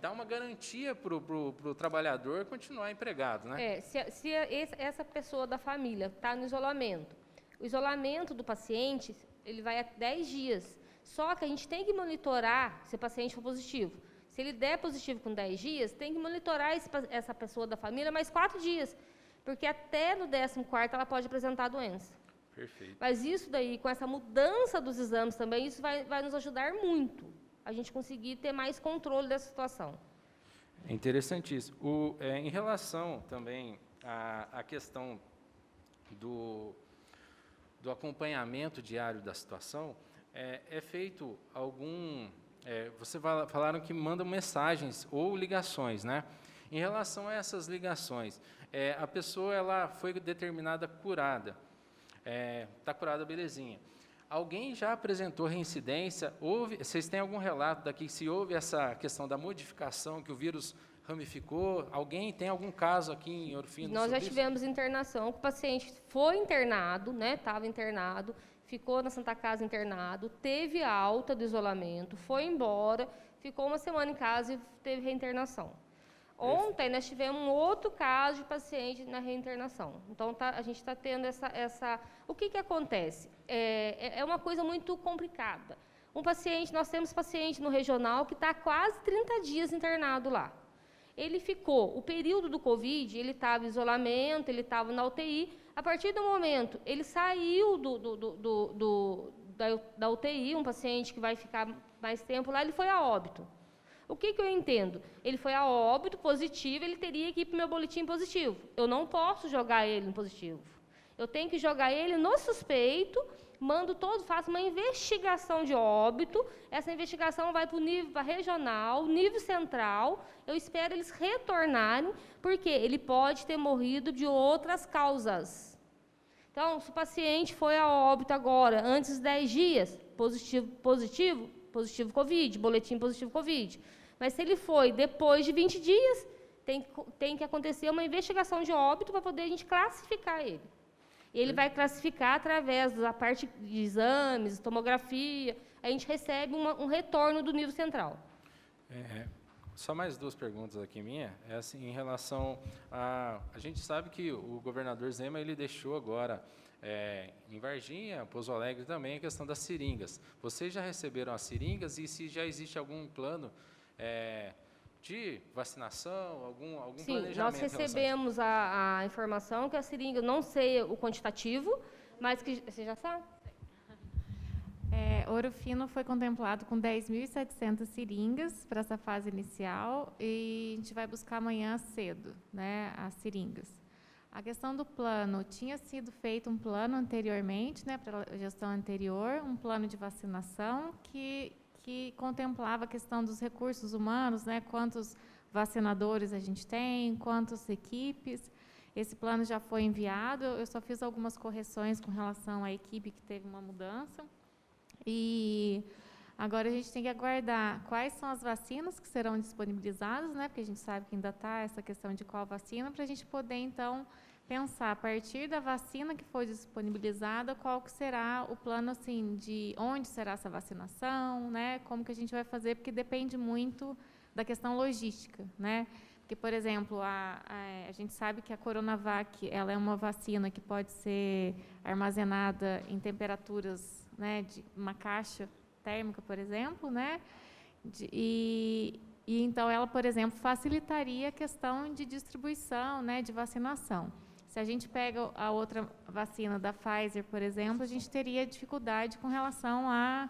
S2: dar uma garantia para o trabalhador continuar empregado, né?
S5: Se essa pessoa da família está no isolamento, o isolamento do paciente, ele vai a 10 dias. Só que a gente tem que monitorar se o paciente for positivo. Se ele der positivo com 10 dias, tem que monitorar essa pessoa da família mais 4 dias, porque até no 14º ela pode apresentar a doença.
S2: Perfeito.
S5: Mas isso daí, com essa mudança dos exames também, isso vai nos ajudar muito, a gente conseguir ter mais controle dessa situação.
S2: É interessantíssimo. Em relação também à questão do acompanhamento diário da situação, é feito algum... vocês falaram que mandam mensagens ou ligações, né? Em relação a essas ligações, a pessoa ela foi determinada curada, está curada, belezinha. Alguém já apresentou reincidência? Vocês têm algum relato daqui se houve essa questão da modificação, que o vírus ramificou? Alguém tem algum caso aqui em Ouro Fino?
S5: Nós já tivemos internação, que o paciente foi internado, né? Estava internado, ficou na Santa Casa internado, teve alta do isolamento, foi embora, ficou uma semana em casa e teve reinternação. Ontem nós tivemos um outro caso de paciente na reinternação. Então, a gente está tendo essa... O que acontece? É uma coisa muito complicada. Nós temos paciente no regional que está quase 30 dias internado lá. Ele ficou, o período do Covid, ele estava em isolamento, ele estava na UTI. A partir do momento, ele saiu da UTI, um paciente que vai ficar mais tempo lá, ele foi a óbito. O que eu entendo? Ele foi a óbito positivo, ele teria que ir para o meu boletim positivo. Eu não posso jogar ele no positivo. Eu tenho que jogar ele no suspeito, faço uma investigação de óbito, essa investigação vai para o nível regional, nível central, eu espero eles retornarem, porque ele pode ter morrido de outras causas. Então, se o paciente foi a óbito agora, antes dos 10 dias, positivo Covid, boletim positivo Covid. Mas se ele foi depois de 20 dias, tem que acontecer uma investigação de óbito para poder a gente classificar ele. E ele vai classificar através da parte de exames, tomografia, a gente recebe um retorno do nível central.
S2: Só mais 2 perguntas aqui minha, assim, em relação a gente sabe que o governador Zema, ele deixou agora, em Varginha, Pouso Alegre também, a questão das seringas. Vocês já receberam as seringas e se já existe algum plano de vacinação, algum planejamento?
S5: Sim, nós recebemos a informação que a seringa, não sei o quantitativo, mas que você já sabe?
S3: Ouro Fino foi contemplado com 10.700 seringas para essa fase inicial e a gente vai buscar amanhã cedo, né, as seringas. A questão do plano, tinha sido feito um plano anteriormente, né, para a gestão anterior, um plano de vacinação que contemplava a questão dos recursos humanos, né, quantos vacinadores a gente tem, quantas equipes. Esse plano já foi enviado, eu só fiz algumas correções com relação à equipe que teve uma mudança. E agora a gente tem que aguardar quais são as vacinas que serão disponibilizadas, né, porque a gente sabe que ainda está essa questão de qual vacina, para a gente poder, então, pensar, a partir da vacina que foi disponibilizada, qual que será o plano, assim, de onde será essa vacinação, né, como que a gente vai fazer, porque depende muito da questão logística, né, porque, por exemplo, a gente sabe que a Coronavac, ela é uma vacina que pode ser armazenada em temperaturas, né, de uma caixa térmica, por exemplo, né, e E então ela, por exemplo, facilitaria a questão de distribuição, né, de vacinação. Se a gente pega a outra vacina da Pfizer, por exemplo, a gente teria dificuldade com relação a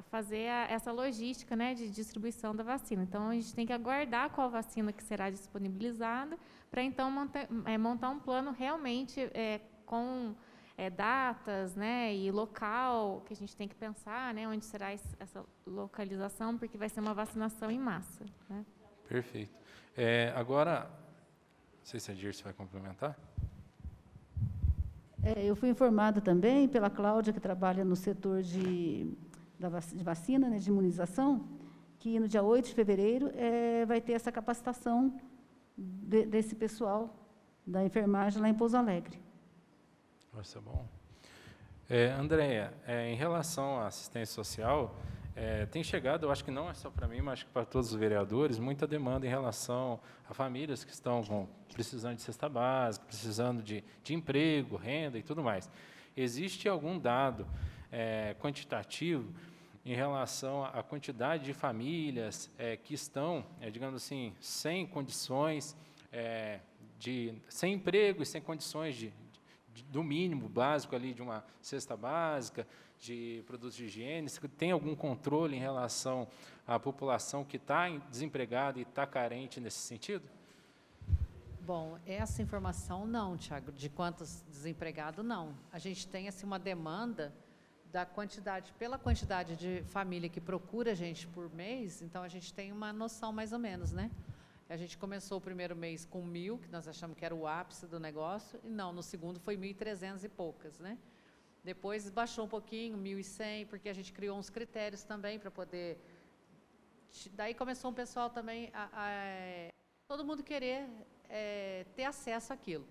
S3: fazer essa logística, né, de distribuição da vacina. Então, a gente tem que aguardar qual vacina que será disponibilizada para, então, montar um plano realmente com datas, né, e local, que a gente tem que pensar, né, onde será essa localização, porque vai ser uma vacinação em massa. Né?
S2: Perfeito. Agora, não sei se a Dirce vai complementar.
S4: Eu fui informada também pela Cláudia, que trabalha no setor de vacina, né, de imunização, que no dia 8 de fevereiro vai ter essa capacitação desse pessoal da enfermagem lá em Pouso Alegre.
S2: Nossa, bom. Andréia, em relação à assistência social, tem chegado, eu acho que não é só para mim, mas acho que para todos os vereadores, muita demanda em relação a famílias que estão precisando de cesta básica, precisando de emprego, renda e tudo mais. Existe algum dado quantitativo em relação à quantidade de famílias que estão, digamos assim, sem condições, sem emprego e sem condições do mínimo básico ali de uma cesta básica, de produtos de higiene? Tem algum controle em relação à população que está desempregada e está carente nesse sentido?
S6: Bom, essa informação não, Tiago, de quantos desempregados, não. A gente tem assim, uma demanda pela quantidade de família que procura a gente por mês, então a gente tem uma noção mais ou menos, né? A gente começou o primeiro mês com 1.000, que nós achamos que era o ápice do negócio, e não, no segundo foi 1.300 e poucas, né? Depois baixou um pouquinho, 1.100, porque a gente criou uns critérios também para poder... Daí começou um pessoal também todo mundo querer ter acesso àquilo.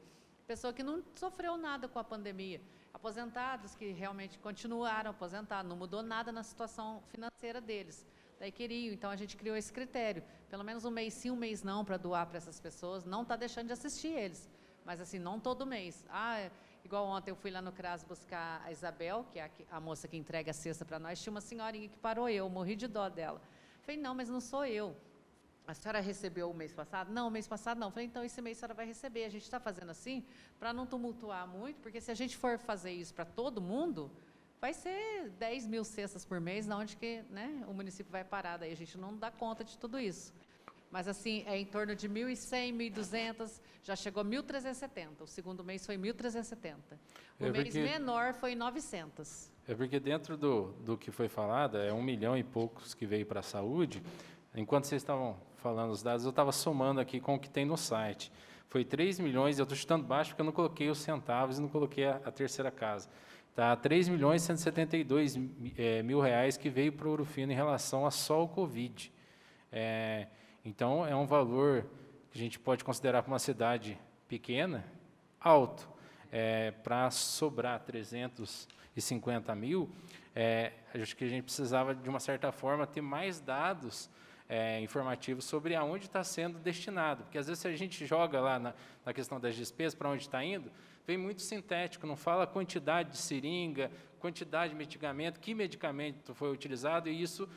S6: Pessoa que não sofreu nada com a pandemia. Aposentados que realmente continuaram aposentados, não mudou nada na situação financeira deles. Daí queriam, então a gente criou esse critério. Pelo menos um mês sim, um mês não, para doar para essas pessoas. Não está deixando de assistir eles, mas assim, não todo mês. Igual ontem eu fui lá no CRAS buscar a Isabel, que é a moça que entrega a cesta para nós, tinha uma senhorinha que parou eu morri de dó dela. Falei, não, mas não sou eu. A senhora recebeu o mês passado? Não, o mês passado não. Falei, então esse mês a senhora vai receber. A gente está fazendo assim para não tumultuar muito, porque se a gente for fazer isso para todo mundo, vai ser 10.000 cestas por mês, na onde que, né, o município vai parar, daí a gente não dá conta de tudo isso. Mas, assim, em torno de 1.100, 1.200, já chegou a 1.370. O segundo mês foi 1.370. O mês menor foi 900.
S2: Porque dentro do que foi falado, 1 milhão e poucos que veio para a saúde. Enquanto vocês estavam falando os dados, eu estava somando aqui com o que tem no site. Foi 3 milhões, eu estou chutando baixo porque eu não coloquei os centavos e não coloquei a terceira casa. Tá, 3.172.000 reais que veio para o Ouro Fino em relação a só o Covid. Então, é um valor que a gente pode considerar para uma cidade pequena, alto. Para sobrar 350 mil, acho que a gente precisava, de uma certa forma, ter mais dados informativos sobre aonde está sendo destinado. Porque, às vezes, se a gente joga lá na questão das despesas, para onde está indo, vem muito sintético, não fala a quantidade de seringa, quantidade de medicamento, que medicamento foi utilizado, e isso,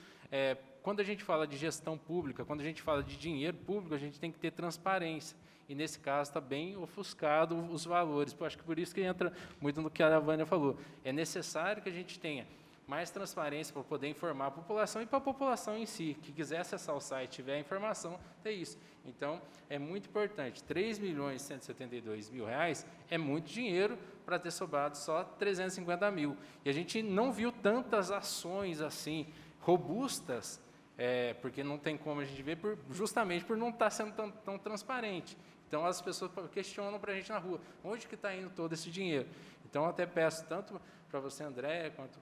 S2: quando a gente fala de gestão pública, quando a gente fala de dinheiro público, a gente tem que ter transparência, e nesse caso está bem ofuscado os valores. Eu acho que por isso que entra muito no que a Vânia falou. É necessário que a gente tenha mais transparência para poder informar a população e para a população em si, que quiser acessar o site, tiver a informação, tem isso. Então, é muito importante. 3.172.000 reais é muito dinheiro para ter sobrado só 350 mil. E a gente não viu tantas ações assim, robustas, porque não tem como a gente ver, justamente por não estar sendo tão transparente. Então, as pessoas questionam para a gente na rua, onde que está indo todo esse dinheiro? Então, eu até peço tanto para você, André, quanto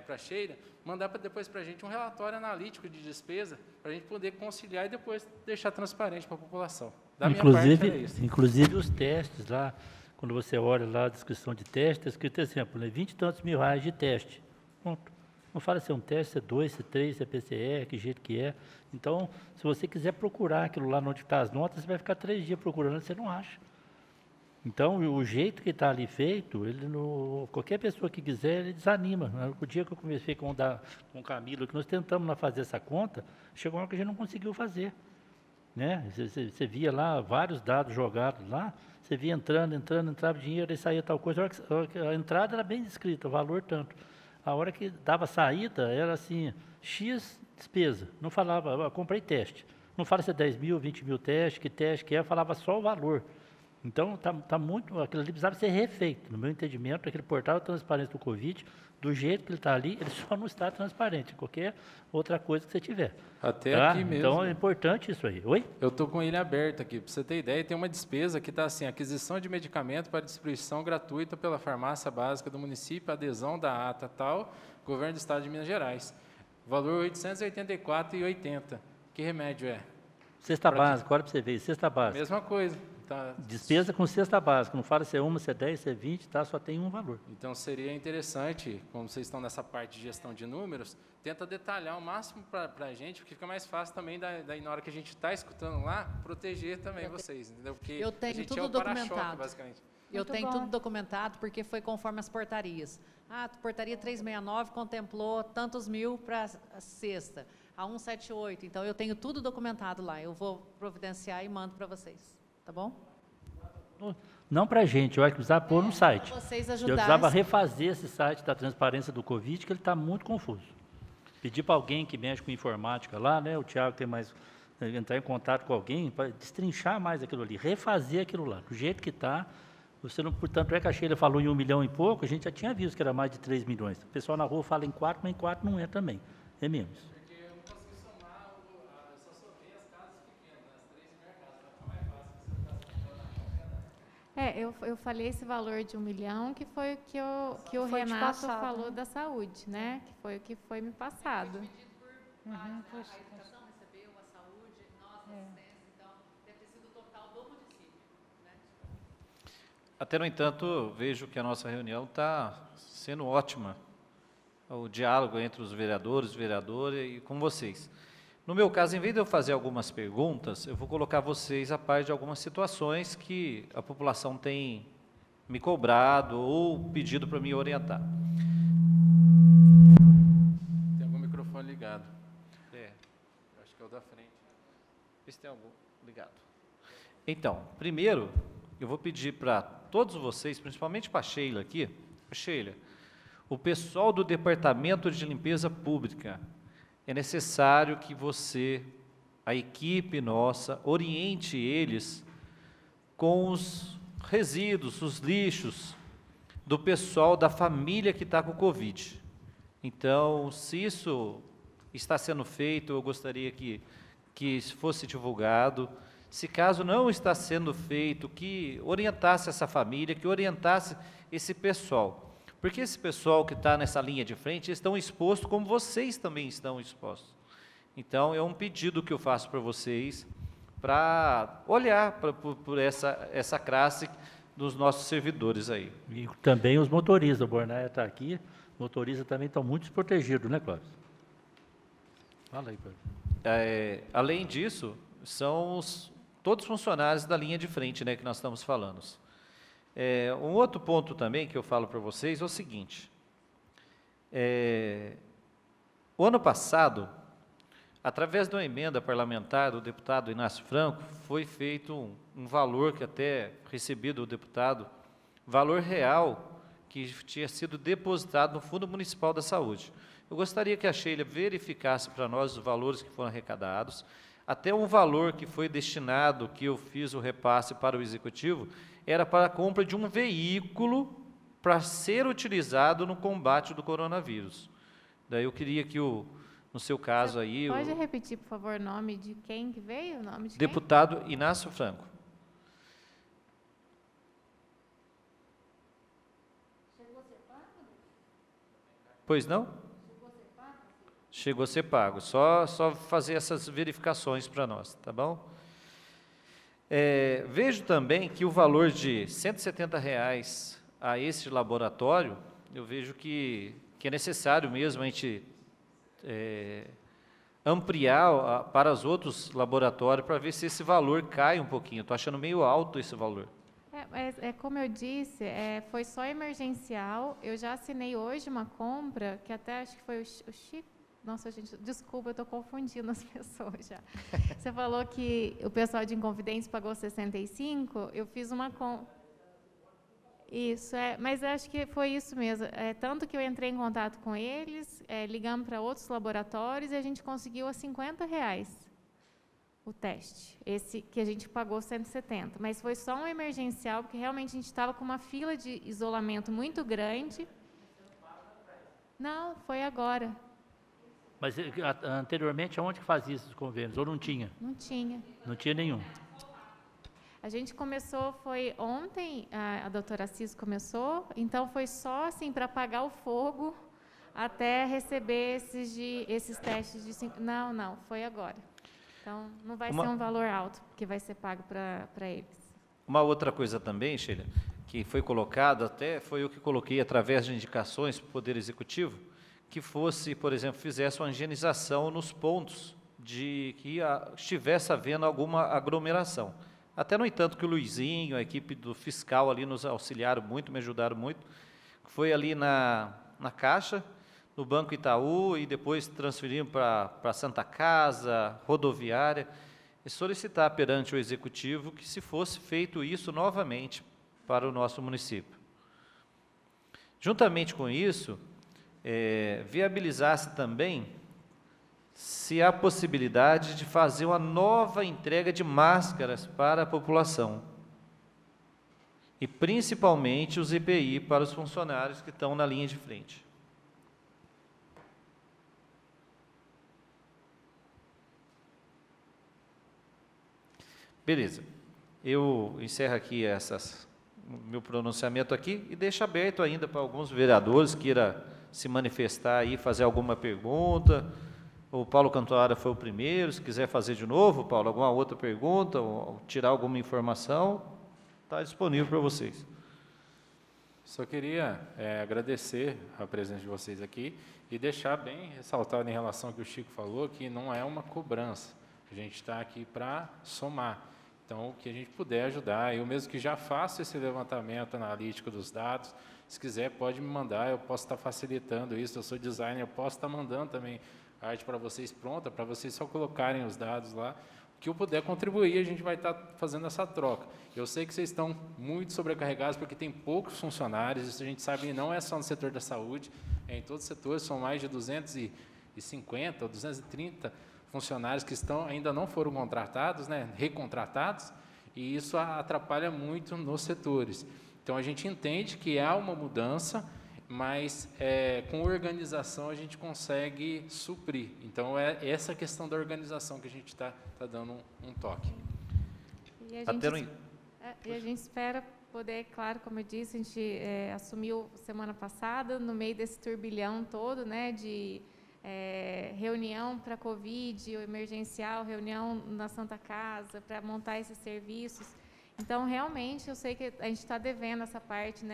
S2: para a Sheila, mandar depois para a gente um relatório analítico de despesa, para a gente poder conciliar e depois deixar transparente para a população. Da minha parte, era isso.
S8: Inclusive os testes lá, quando você olha lá a descrição de teste, está escrito assim, 20 e tantos mil reais de teste. Pronto. Não fala se é um teste, se é 2, se é 3, se é PCR, que jeito que é. Então, se você quiser procurar aquilo lá onde está as notas, você vai ficar 3 dias procurando, você não acha. Então, o jeito que está ali feito, ele não, qualquer pessoa que quiser, ele desanima. O dia que eu conversei com o Camilo, que nós tentamos lá fazer essa conta, chegou uma hora que a gente não conseguiu fazer. Né? Você via lá vários dados jogados lá, você via entrava dinheiro, e saía tal coisa. A entrada era bem descrita, o valor tanto. A hora que dava saída, era assim, X despesa. Não falava, comprei teste. Não fala se é 10 mil, 20 mil teste que é, falava só o valor. Então, tá muito, aquilo ali precisava ser refeito. No meu entendimento, aquele portal de transparência do Covid, do jeito que ele está ali, ele só não está transparente, qualquer outra coisa que você tiver.
S2: Até
S8: tá?
S2: aqui mesmo.
S8: Então, é importante isso aí. Oi?
S2: Eu estou com ele aberto aqui. Para você ter ideia, tem uma despesa que está assim, aquisição de medicamento para distribuição gratuita pela farmácia básica do município, adesão da ata tal, governo do estado de Minas Gerais. Valor R$ 884,80. Que remédio é?
S8: Cesta básica, olha para você ver, cesta básica.
S2: Mesma coisa. Tá.
S8: Despesa com cesta básica, não fala se é 1, se é 10, se é 20, tá? Só tem um valor.
S2: Então, seria interessante, como vocês estão nessa parte de gestão de números, tenta detalhar o máximo para a gente, porque fica mais fácil também, daí na hora que a gente está escutando lá, proteger também vocês, entendeu? Porque
S6: eu tenho
S2: a gente
S6: tudo
S2: é o
S6: documentado.
S2: basicamente.
S6: Eu tenho tudo documentado, porque foi conforme as portarias. A portaria 369 contemplou tantos mil para a sexta, a 178. Então, eu tenho tudo documentado lá. Eu vou providenciar e mando para vocês. Tá bom?
S8: Não para a gente, eu acho que precisava pôr no site.
S6: Vocês
S8: eu
S6: ajudarem.
S8: precisava refazer esse site da transparência do Covid, que ele está muito confuso. Pedir para alguém que mexe com informática lá, né, o Tiago tem mais, entrar em contato com alguém, para destrinchar mais aquilo ali, refazer aquilo lá, do jeito que está. Você não, portanto, é que a Sheila falou em 1 milhão e pouco, a gente já tinha visto que era mais de 3 milhões. O pessoal na rua fala em 4, mas em 4 não é também. É menos.
S3: Eu falei esse valor de 1 milhão, que foi o que o
S11: Foi te
S3: Renato
S11: passado,
S3: falou
S11: né?
S3: da saúde, né? Que foi o que foi me passado.
S6: A educação recebeu, a saúde, nós, a assistência, então, deve ter sido o total do município. Né?
S1: Até, no entanto, vejo que a nossa reunião está sendo ótima. O diálogo entre os vereadores, vereadora e com vocês. No meu caso, em vez de eu fazer algumas perguntas, eu vou colocar vocês a par de algumas situações que a população tem me cobrado ou pedido para me orientar.
S2: Tem algum microfone ligado? Acho que é o da frente.
S1: Esse tem algum ligado. Então, primeiro, eu vou pedir para todos vocês, principalmente para a Sheila aqui, Sheila, o pessoal do Departamento de Limpeza Pública, é necessário que você, a equipe nossa, oriente eles com os resíduos, os lixos do pessoal da família que está com o Covid. Então, se isso está sendo feito, eu gostaria que fosse divulgado. Se caso não está sendo feito, que orientasse essa família, que orientasse esse pessoal. Porque esse pessoal que está nessa linha de frente estão expostos como vocês também estão expostos. Então, é um pedido que eu faço para vocês, para olhar por essa classe dos nossos servidores aí.
S8: E também os motoristas, o Bornaia está aqui, motoristas também estão muito desprotegidos, né, Cláudio? Fala aí, Cláudio.
S1: Além disso, são todos os funcionários da linha de frente, né, que nós estamos falando. Um outro ponto também que eu falo para vocês é o seguinte. O ano passado, através de uma emenda parlamentar do deputado Inácio Franco, foi feito um valor que até recebi do deputado, valor real que tinha sido depositado no Fundo Municipal da Saúde. Eu gostaria que a Sheila verificasse para nós os valores que foram arrecadados, até um valor que foi destinado, que eu fiz o repasse para o Executivo, era para a compra de um veículo para ser utilizado no combate do coronavírus. Daí eu queria que, no seu caso aí...
S3: Pode repetir, por favor, o nome de quem que veio? O nome de
S1: deputado quem? Inácio Franco.
S11: Chegou a ser pago?
S1: Pois não?
S11: Chegou a ser pago?
S1: Chegou a ser pago. Só fazer essas verificações para nós, tá bom? Vejo também que o valor de R$ 170 a esse laboratório, eu vejo que é necessário mesmo a gente ampliar para os outros laboratórios para ver se esse valor cai um pouquinho. Estou achando meio alto esse valor.
S3: como eu disse, foi só emergencial. Eu já assinei hoje uma compra, que até acho que foi o Chico. Nossa, gente, desculpa, eu estou confundindo as pessoas já. Você falou que o pessoal de Inconfidência pagou 65, eu fiz uma compra. Isso, mas acho que foi isso mesmo. Tanto que eu entrei em contato com eles, ligamos para outros laboratórios e a gente conseguiu a R$50 o teste. Esse que a gente pagou 170. Mas foi só um emergencial, porque realmente a gente estava com uma fila de isolamento muito grande. Não, foi agora.
S8: Mas anteriormente, aonde que fazia esses convênios? Ou não tinha?
S3: Não tinha.
S8: Não tinha nenhum.
S3: A gente começou, foi ontem, a doutora Assis começou, então foi só assim para apagar o fogo até receber esses testes de 5. Não, foi agora. Então, não vai ser um valor alto que vai ser pago para eles.
S1: Uma outra coisa também, Sheila, que foi colocado, até foi eu que coloquei através de indicações para o Poder Executivo, que fosse, por exemplo, fizesse uma higienização nos pontos de que estivesse havendo alguma aglomeração. Até, no entanto, que o Luizinho, a equipe do fiscal ali nos auxiliaram muito, me ajudaram muito, foi ali na Caixa, no Banco Itaú, e depois transferimos para Santa Casa, rodoviária, e solicitar perante o Executivo que se fosse feito isso novamente para o nosso município. Juntamente com isso, viabilizasse também se há possibilidade de fazer uma nova entrega de máscaras para a população, e principalmente os EPI para os funcionários que estão na linha de frente. Beleza. Eu encerro aqui meu pronunciamento aqui e deixo aberto ainda para alguns vereadores queira se manifestar aí, fazer alguma pergunta. O Paulo Cantuária foi o primeiro, se quiser fazer de novo, Paulo, alguma outra pergunta, ou tirar alguma informação, está disponível para vocês.
S2: Só queria agradecer a presença de vocês aqui e deixar bem ressaltado em relação ao que o Chico falou, que não é uma cobrança, a gente está aqui para somar. Então, o que a gente puder ajudar, eu mesmo que já faço esse levantamento analítico dos dados, se quiser pode me mandar, eu posso estar facilitando isso, eu sou designer, eu posso estar mandando também a arte para vocês pronta, para vocês só colocarem os dados lá. O que eu puder contribuir, a gente vai estar fazendo essa troca. Eu sei que vocês estão muito sobrecarregados, porque tem poucos funcionários, isso a gente sabe que não é só no setor da saúde, em todos os setores, são mais de 250 ou 230 funcionários que ainda não foram contratados, recontratados, e isso atrapalha muito nos setores. Então, a gente entende que há uma mudança, mas com organização a gente consegue suprir. Então, é essa questão da organização que a gente está dando um toque.
S3: E a gente espera poder, claro, como eu disse, a gente assumiu semana passada, no meio desse turbilhão todo, de reunião para Covid, emergencial, reunião na Santa Casa, para montar esses serviços. Então, realmente, eu sei que a gente está devendo essa parte,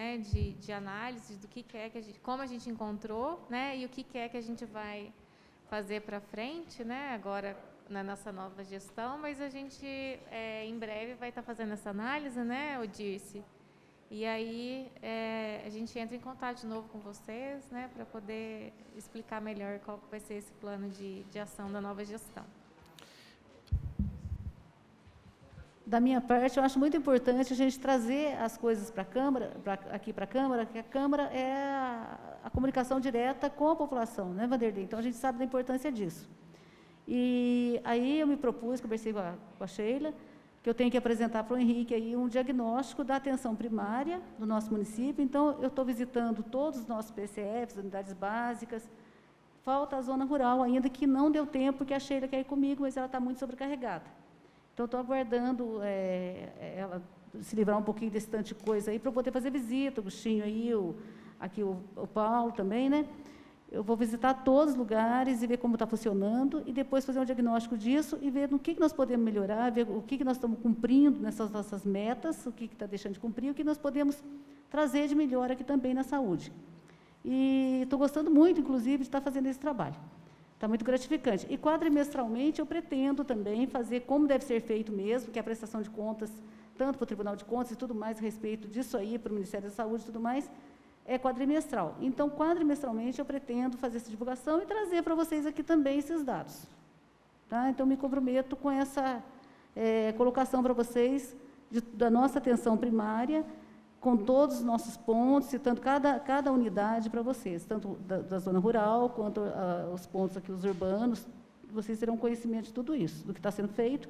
S3: de análise do que é que como a gente encontrou, e o que é que a gente vai fazer para frente, agora na nossa nova gestão, mas a gente em breve vai estar fazendo essa análise, Odirce? E aí a gente entra em contato de novo com vocês, para poder explicar melhor qual vai ser esse plano de ação da nova gestão.
S4: Da minha parte, eu acho muito importante a gente trazer as coisas para a Câmara, aqui para a Câmara, que a Câmara é a comunicação direta com a população, Vanderlei? Então, a gente sabe da importância disso. E aí eu me propus, conversei com a Sheila, que eu tenho que apresentar para o Henrique aí um diagnóstico da atenção primária do nosso município. Então, eu estou visitando todos os nossos PCFs, unidades básicas. Falta a zona rural ainda, que não deu tempo, porque a Sheila quer ir comigo, mas ela está muito sobrecarregada. Então, estou aguardando ela se livrar um pouquinho desse tanto de coisa aí, para eu poder fazer visita, o Agostinho aí, aqui o Paulo também, Eu vou visitar todos os lugares e ver como está funcionando, e depois fazer um diagnóstico disso e ver no que nós podemos melhorar, ver o que nós estamos cumprindo nessas nossas metas, o que está deixando de cumprir, o que nós podemos trazer de melhor aqui também na saúde. E estou gostando muito, inclusive, de estar fazendo esse trabalho. Está muito gratificante. E quadrimestralmente eu pretendo também fazer como deve ser feito mesmo, que é a prestação de contas tanto para o Tribunal de Contas e tudo mais a respeito disso aí, para o Ministério da Saúde e tudo mais, é quadrimestral. Então, quadrimestralmente, eu pretendo fazer essa divulgação e trazer para vocês aqui também esses dados. Tá? Então, me comprometo com essa colocação para vocês da nossa atenção primária, com todos os nossos pontos, citando cada unidade para vocês, tanto da zona rural, quanto os pontos aqui, os urbanos, vocês terão conhecimento de tudo isso, do que está sendo feito.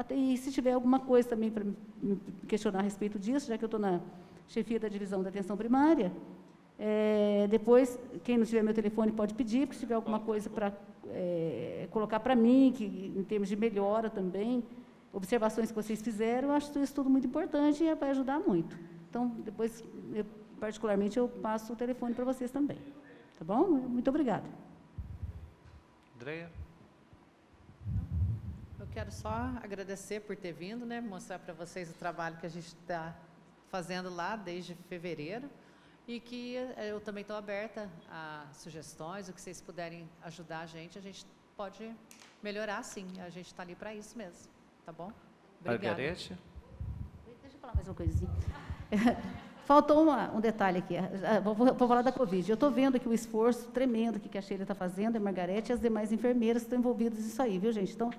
S4: E se tiver alguma coisa também para me questionar a respeito disso, já que eu estou na chefia da divisão da atenção primária, depois, quem não tiver meu telefone pode pedir, porque se tiver alguma coisa para colocar para mim, que em termos de melhora também, observações que vocês fizeram, eu acho isso tudo muito importante e vai ajudar muito. Então, depois, particularmente, eu passo o telefone para vocês também. Tá bom? Muito obrigada.
S1: Andréia?
S6: Eu quero só agradecer por ter vindo, né, mostrar para vocês o trabalho que a gente está fazendo lá desde fevereiro e que eu também estou aberta a sugestões, o que vocês puderem ajudar a gente pode melhorar, sim. A gente está ali para isso mesmo. Tá bom? Obrigada.
S1: Margarete?
S4: Deixa eu falar mais uma coisinha. Faltou um detalhe aqui. Vou falar da Covid. Eu estou vendo aqui o esforço tremendo que a Sheila está fazendo, a Margarete e as demais enfermeiras que estão envolvidas nisso aí, viu, gente? Então,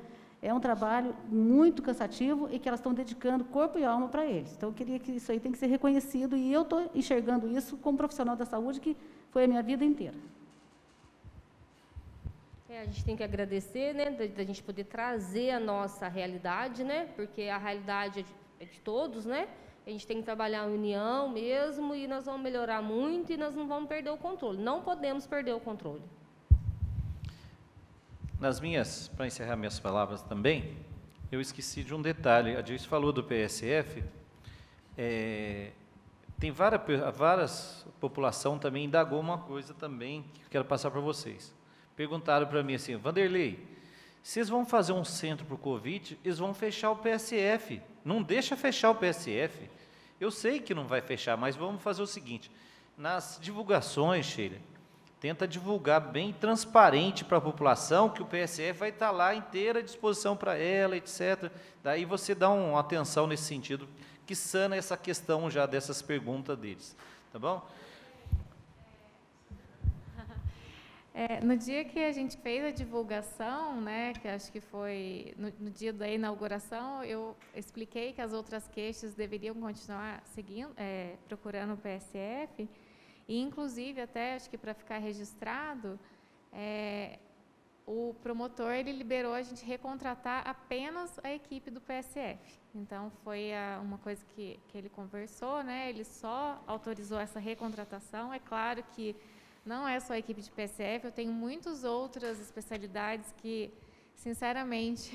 S4: é um trabalho muito cansativo e que elas estão dedicando corpo e alma para eles. Então, eu queria que isso aí tem que ser reconhecido e eu estou enxergando isso como profissional da saúde, que foi a minha vida inteira.
S5: A gente tem que agradecer, né, da gente poder trazer a nossa realidade, né, porque a realidade é de todos, né, a gente tem que trabalhar em união mesmo e nós vamos melhorar muito e nós não vamos perder o controle, não podemos perder o controle.
S1: Para encerrar minhas palavras também, eu esqueci de um detalhe, a Dirce falou do PSF, tem várias população também indagou uma coisa também que eu quero passar para vocês. Perguntaram para mim assim, Vanderlei, vocês vão fazer um centro para o Covid, eles vão fechar o PSF, não deixa fechar o PSF. Eu sei que não vai fechar, mas vamos fazer o seguinte, nas divulgações, Sheila, tenta divulgar bem transparente para a população que o PSF vai estar lá inteira à disposição para ela, etc. Daí você dá uma atenção nesse sentido, que sana essa questão já dessas perguntas deles, tá bom?
S3: No dia que a gente fez a divulgação, né, que acho que foi no dia da inauguração, eu expliquei que as outras queixas deveriam continuar seguindo, procurando o PSF, e inclusive até acho que para ficar registrado, o promotor ele liberou a gente recontratar apenas a equipe do PSF. Então foi uma coisa que ele conversou, né? Ele só autorizou essa recontratação. É claro que não é só a equipe de PSF, eu tenho muitas outras especialidades que, sinceramente,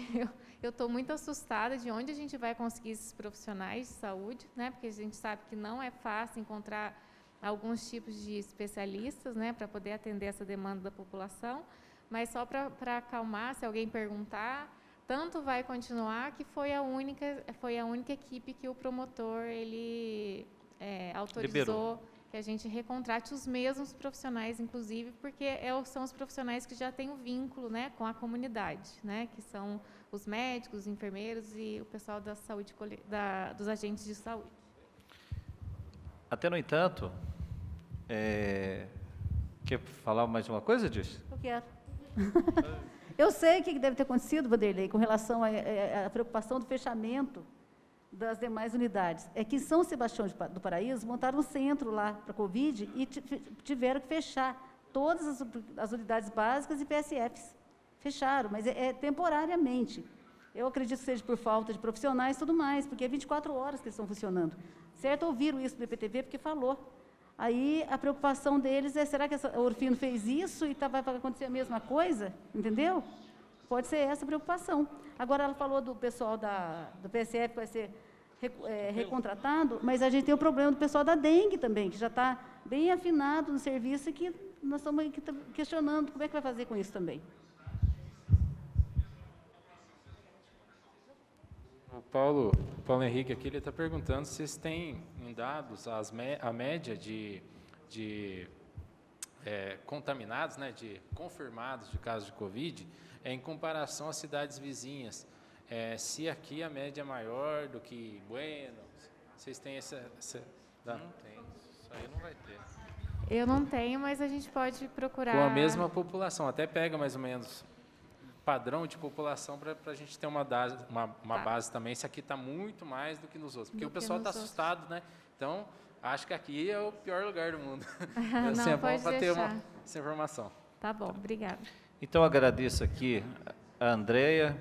S3: eu estou muito assustada de onde a gente vai conseguir esses profissionais de saúde, né? Porque a gente sabe que não é fácil encontrar alguns tipos de especialistas, né, para poder atender essa demanda da população, mas só para acalmar, se alguém perguntar, tanto vai continuar que foi a única equipe que o promotor ele autorizou liberou. Que a gente recontrate os mesmos profissionais, inclusive, porque são os profissionais que já têm um vínculo, né, com a comunidade, né, que são os médicos, os enfermeiros e o pessoal da saúde, dos agentes de saúde.
S1: Até no entanto, quer falar mais uma coisa, Dirce?
S4: Eu quero. Eu sei o que deve ter acontecido, Vanderlei, com relação à preocupação do fechamento das demais unidades. É que em São Sebastião do Paraíso montaram um centro lá para a Covid e tiveram que fechar todas as unidades básicas e PSFs. Fecharam, mas temporariamente. Eu acredito que seja por falta de profissionais e tudo mais, porque é 24 horas que eles estão funcionando. Certo, ouviram isso do IPTV porque falou. Aí a preocupação deles será que a Orfino fez isso e vai acontecer a mesma coisa? Entendeu? Pode ser essa a preocupação. Agora, ela falou do pessoal do PSF que vai ser recontratado, mas a gente tem o problema do pessoal da dengue também, que já está bem afinado no serviço e que nós estamos questionando como é que vai fazer com isso também.
S2: O Paulo Henrique aqui, ele está perguntando se vocês têm em dados a média de contaminados, né, de confirmados de casos de Covid, em comparação às cidades vizinhas. se aqui a média é maior do que Bueno, vocês têm essa
S1: não tem, isso aí não vai ter.
S3: Eu não tenho, mas a gente pode procurar.
S2: Com a mesma população, até pega mais ou menos padrão de população para a gente ter uma base também, se aqui está muito mais do que nos outros, porque o pessoal está assustado, né? Então, acho que aqui é o pior lugar do mundo.
S3: Não,
S2: é bom para ter
S3: deixar.
S2: essa informação.
S3: Tá bom, obrigada.
S1: Então, agradeço aqui a Andréia,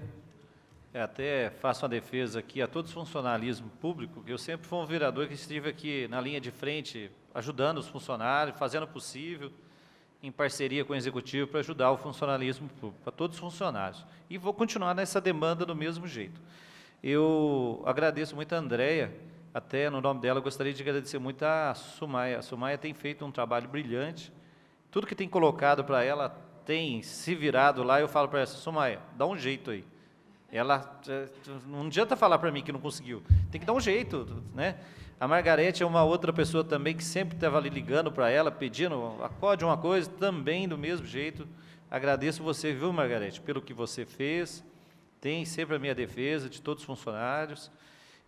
S1: até faço uma defesa aqui a todo o funcionalismo público, que eu sempre fui um vereador que estive aqui na linha de frente, ajudando os funcionários, fazendo o possível, em parceria com o Executivo, para ajudar o funcionalismo público, para todos os funcionários. E vou continuar nessa demanda do mesmo jeito. Eu agradeço muito a Andréia, até no nome dela, eu gostaria de agradecer muito a Sumaia. A Sumaia tem feito um trabalho brilhante, tudo que tem colocado para ela tem se virado lá, eu falo para ela, Sumaia, dá um jeito aí. Ela, não adianta falar para mim que não conseguiu, tem que dar um jeito, né? A Margarete é uma outra pessoa também que sempre estava ali ligando para ela, pedindo, acorde uma coisa, também do mesmo jeito. Agradeço você, viu, Margarete, pelo que você fez, tem sempre a minha defesa de todos os funcionários.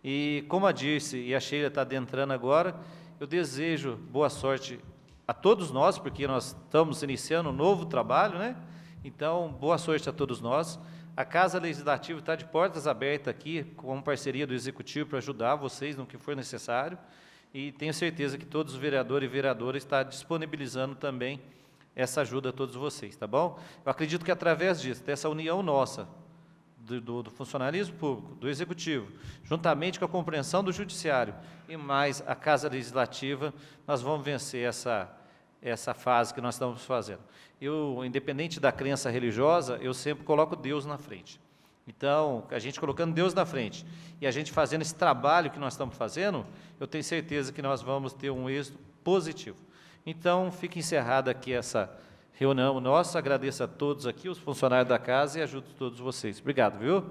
S1: E, como a Dirce e a Sheila estão adentrando agora, eu desejo boa sorte a todos nós, porque nós estamos iniciando um novo trabalho, né? Então, boa sorte a todos nós. A Casa Legislativa está de portas abertas aqui, com parceria do Executivo, para ajudar vocês no que for necessário, e tenho certeza que todos os vereadores e vereadoras estão disponibilizando também essa ajuda a todos vocês, tá bom? Eu acredito que através disso, dessa união nossa, do funcionalismo público, do Executivo, juntamente com a compreensão do Judiciário e mais a Casa Legislativa, nós vamos vencer essa fase que nós estamos fazendo. Eu, independente da crença religiosa, eu sempre coloco Deus na frente. Então, a gente colocando Deus na frente e a gente fazendo esse trabalho que nós estamos fazendo, eu tenho certeza que nós vamos ter um êxito positivo. Então, fica encerrada aqui essa reunião nossa, agradeço a todos aqui, os funcionários da casa, e ajudo todos vocês. Obrigado, viu?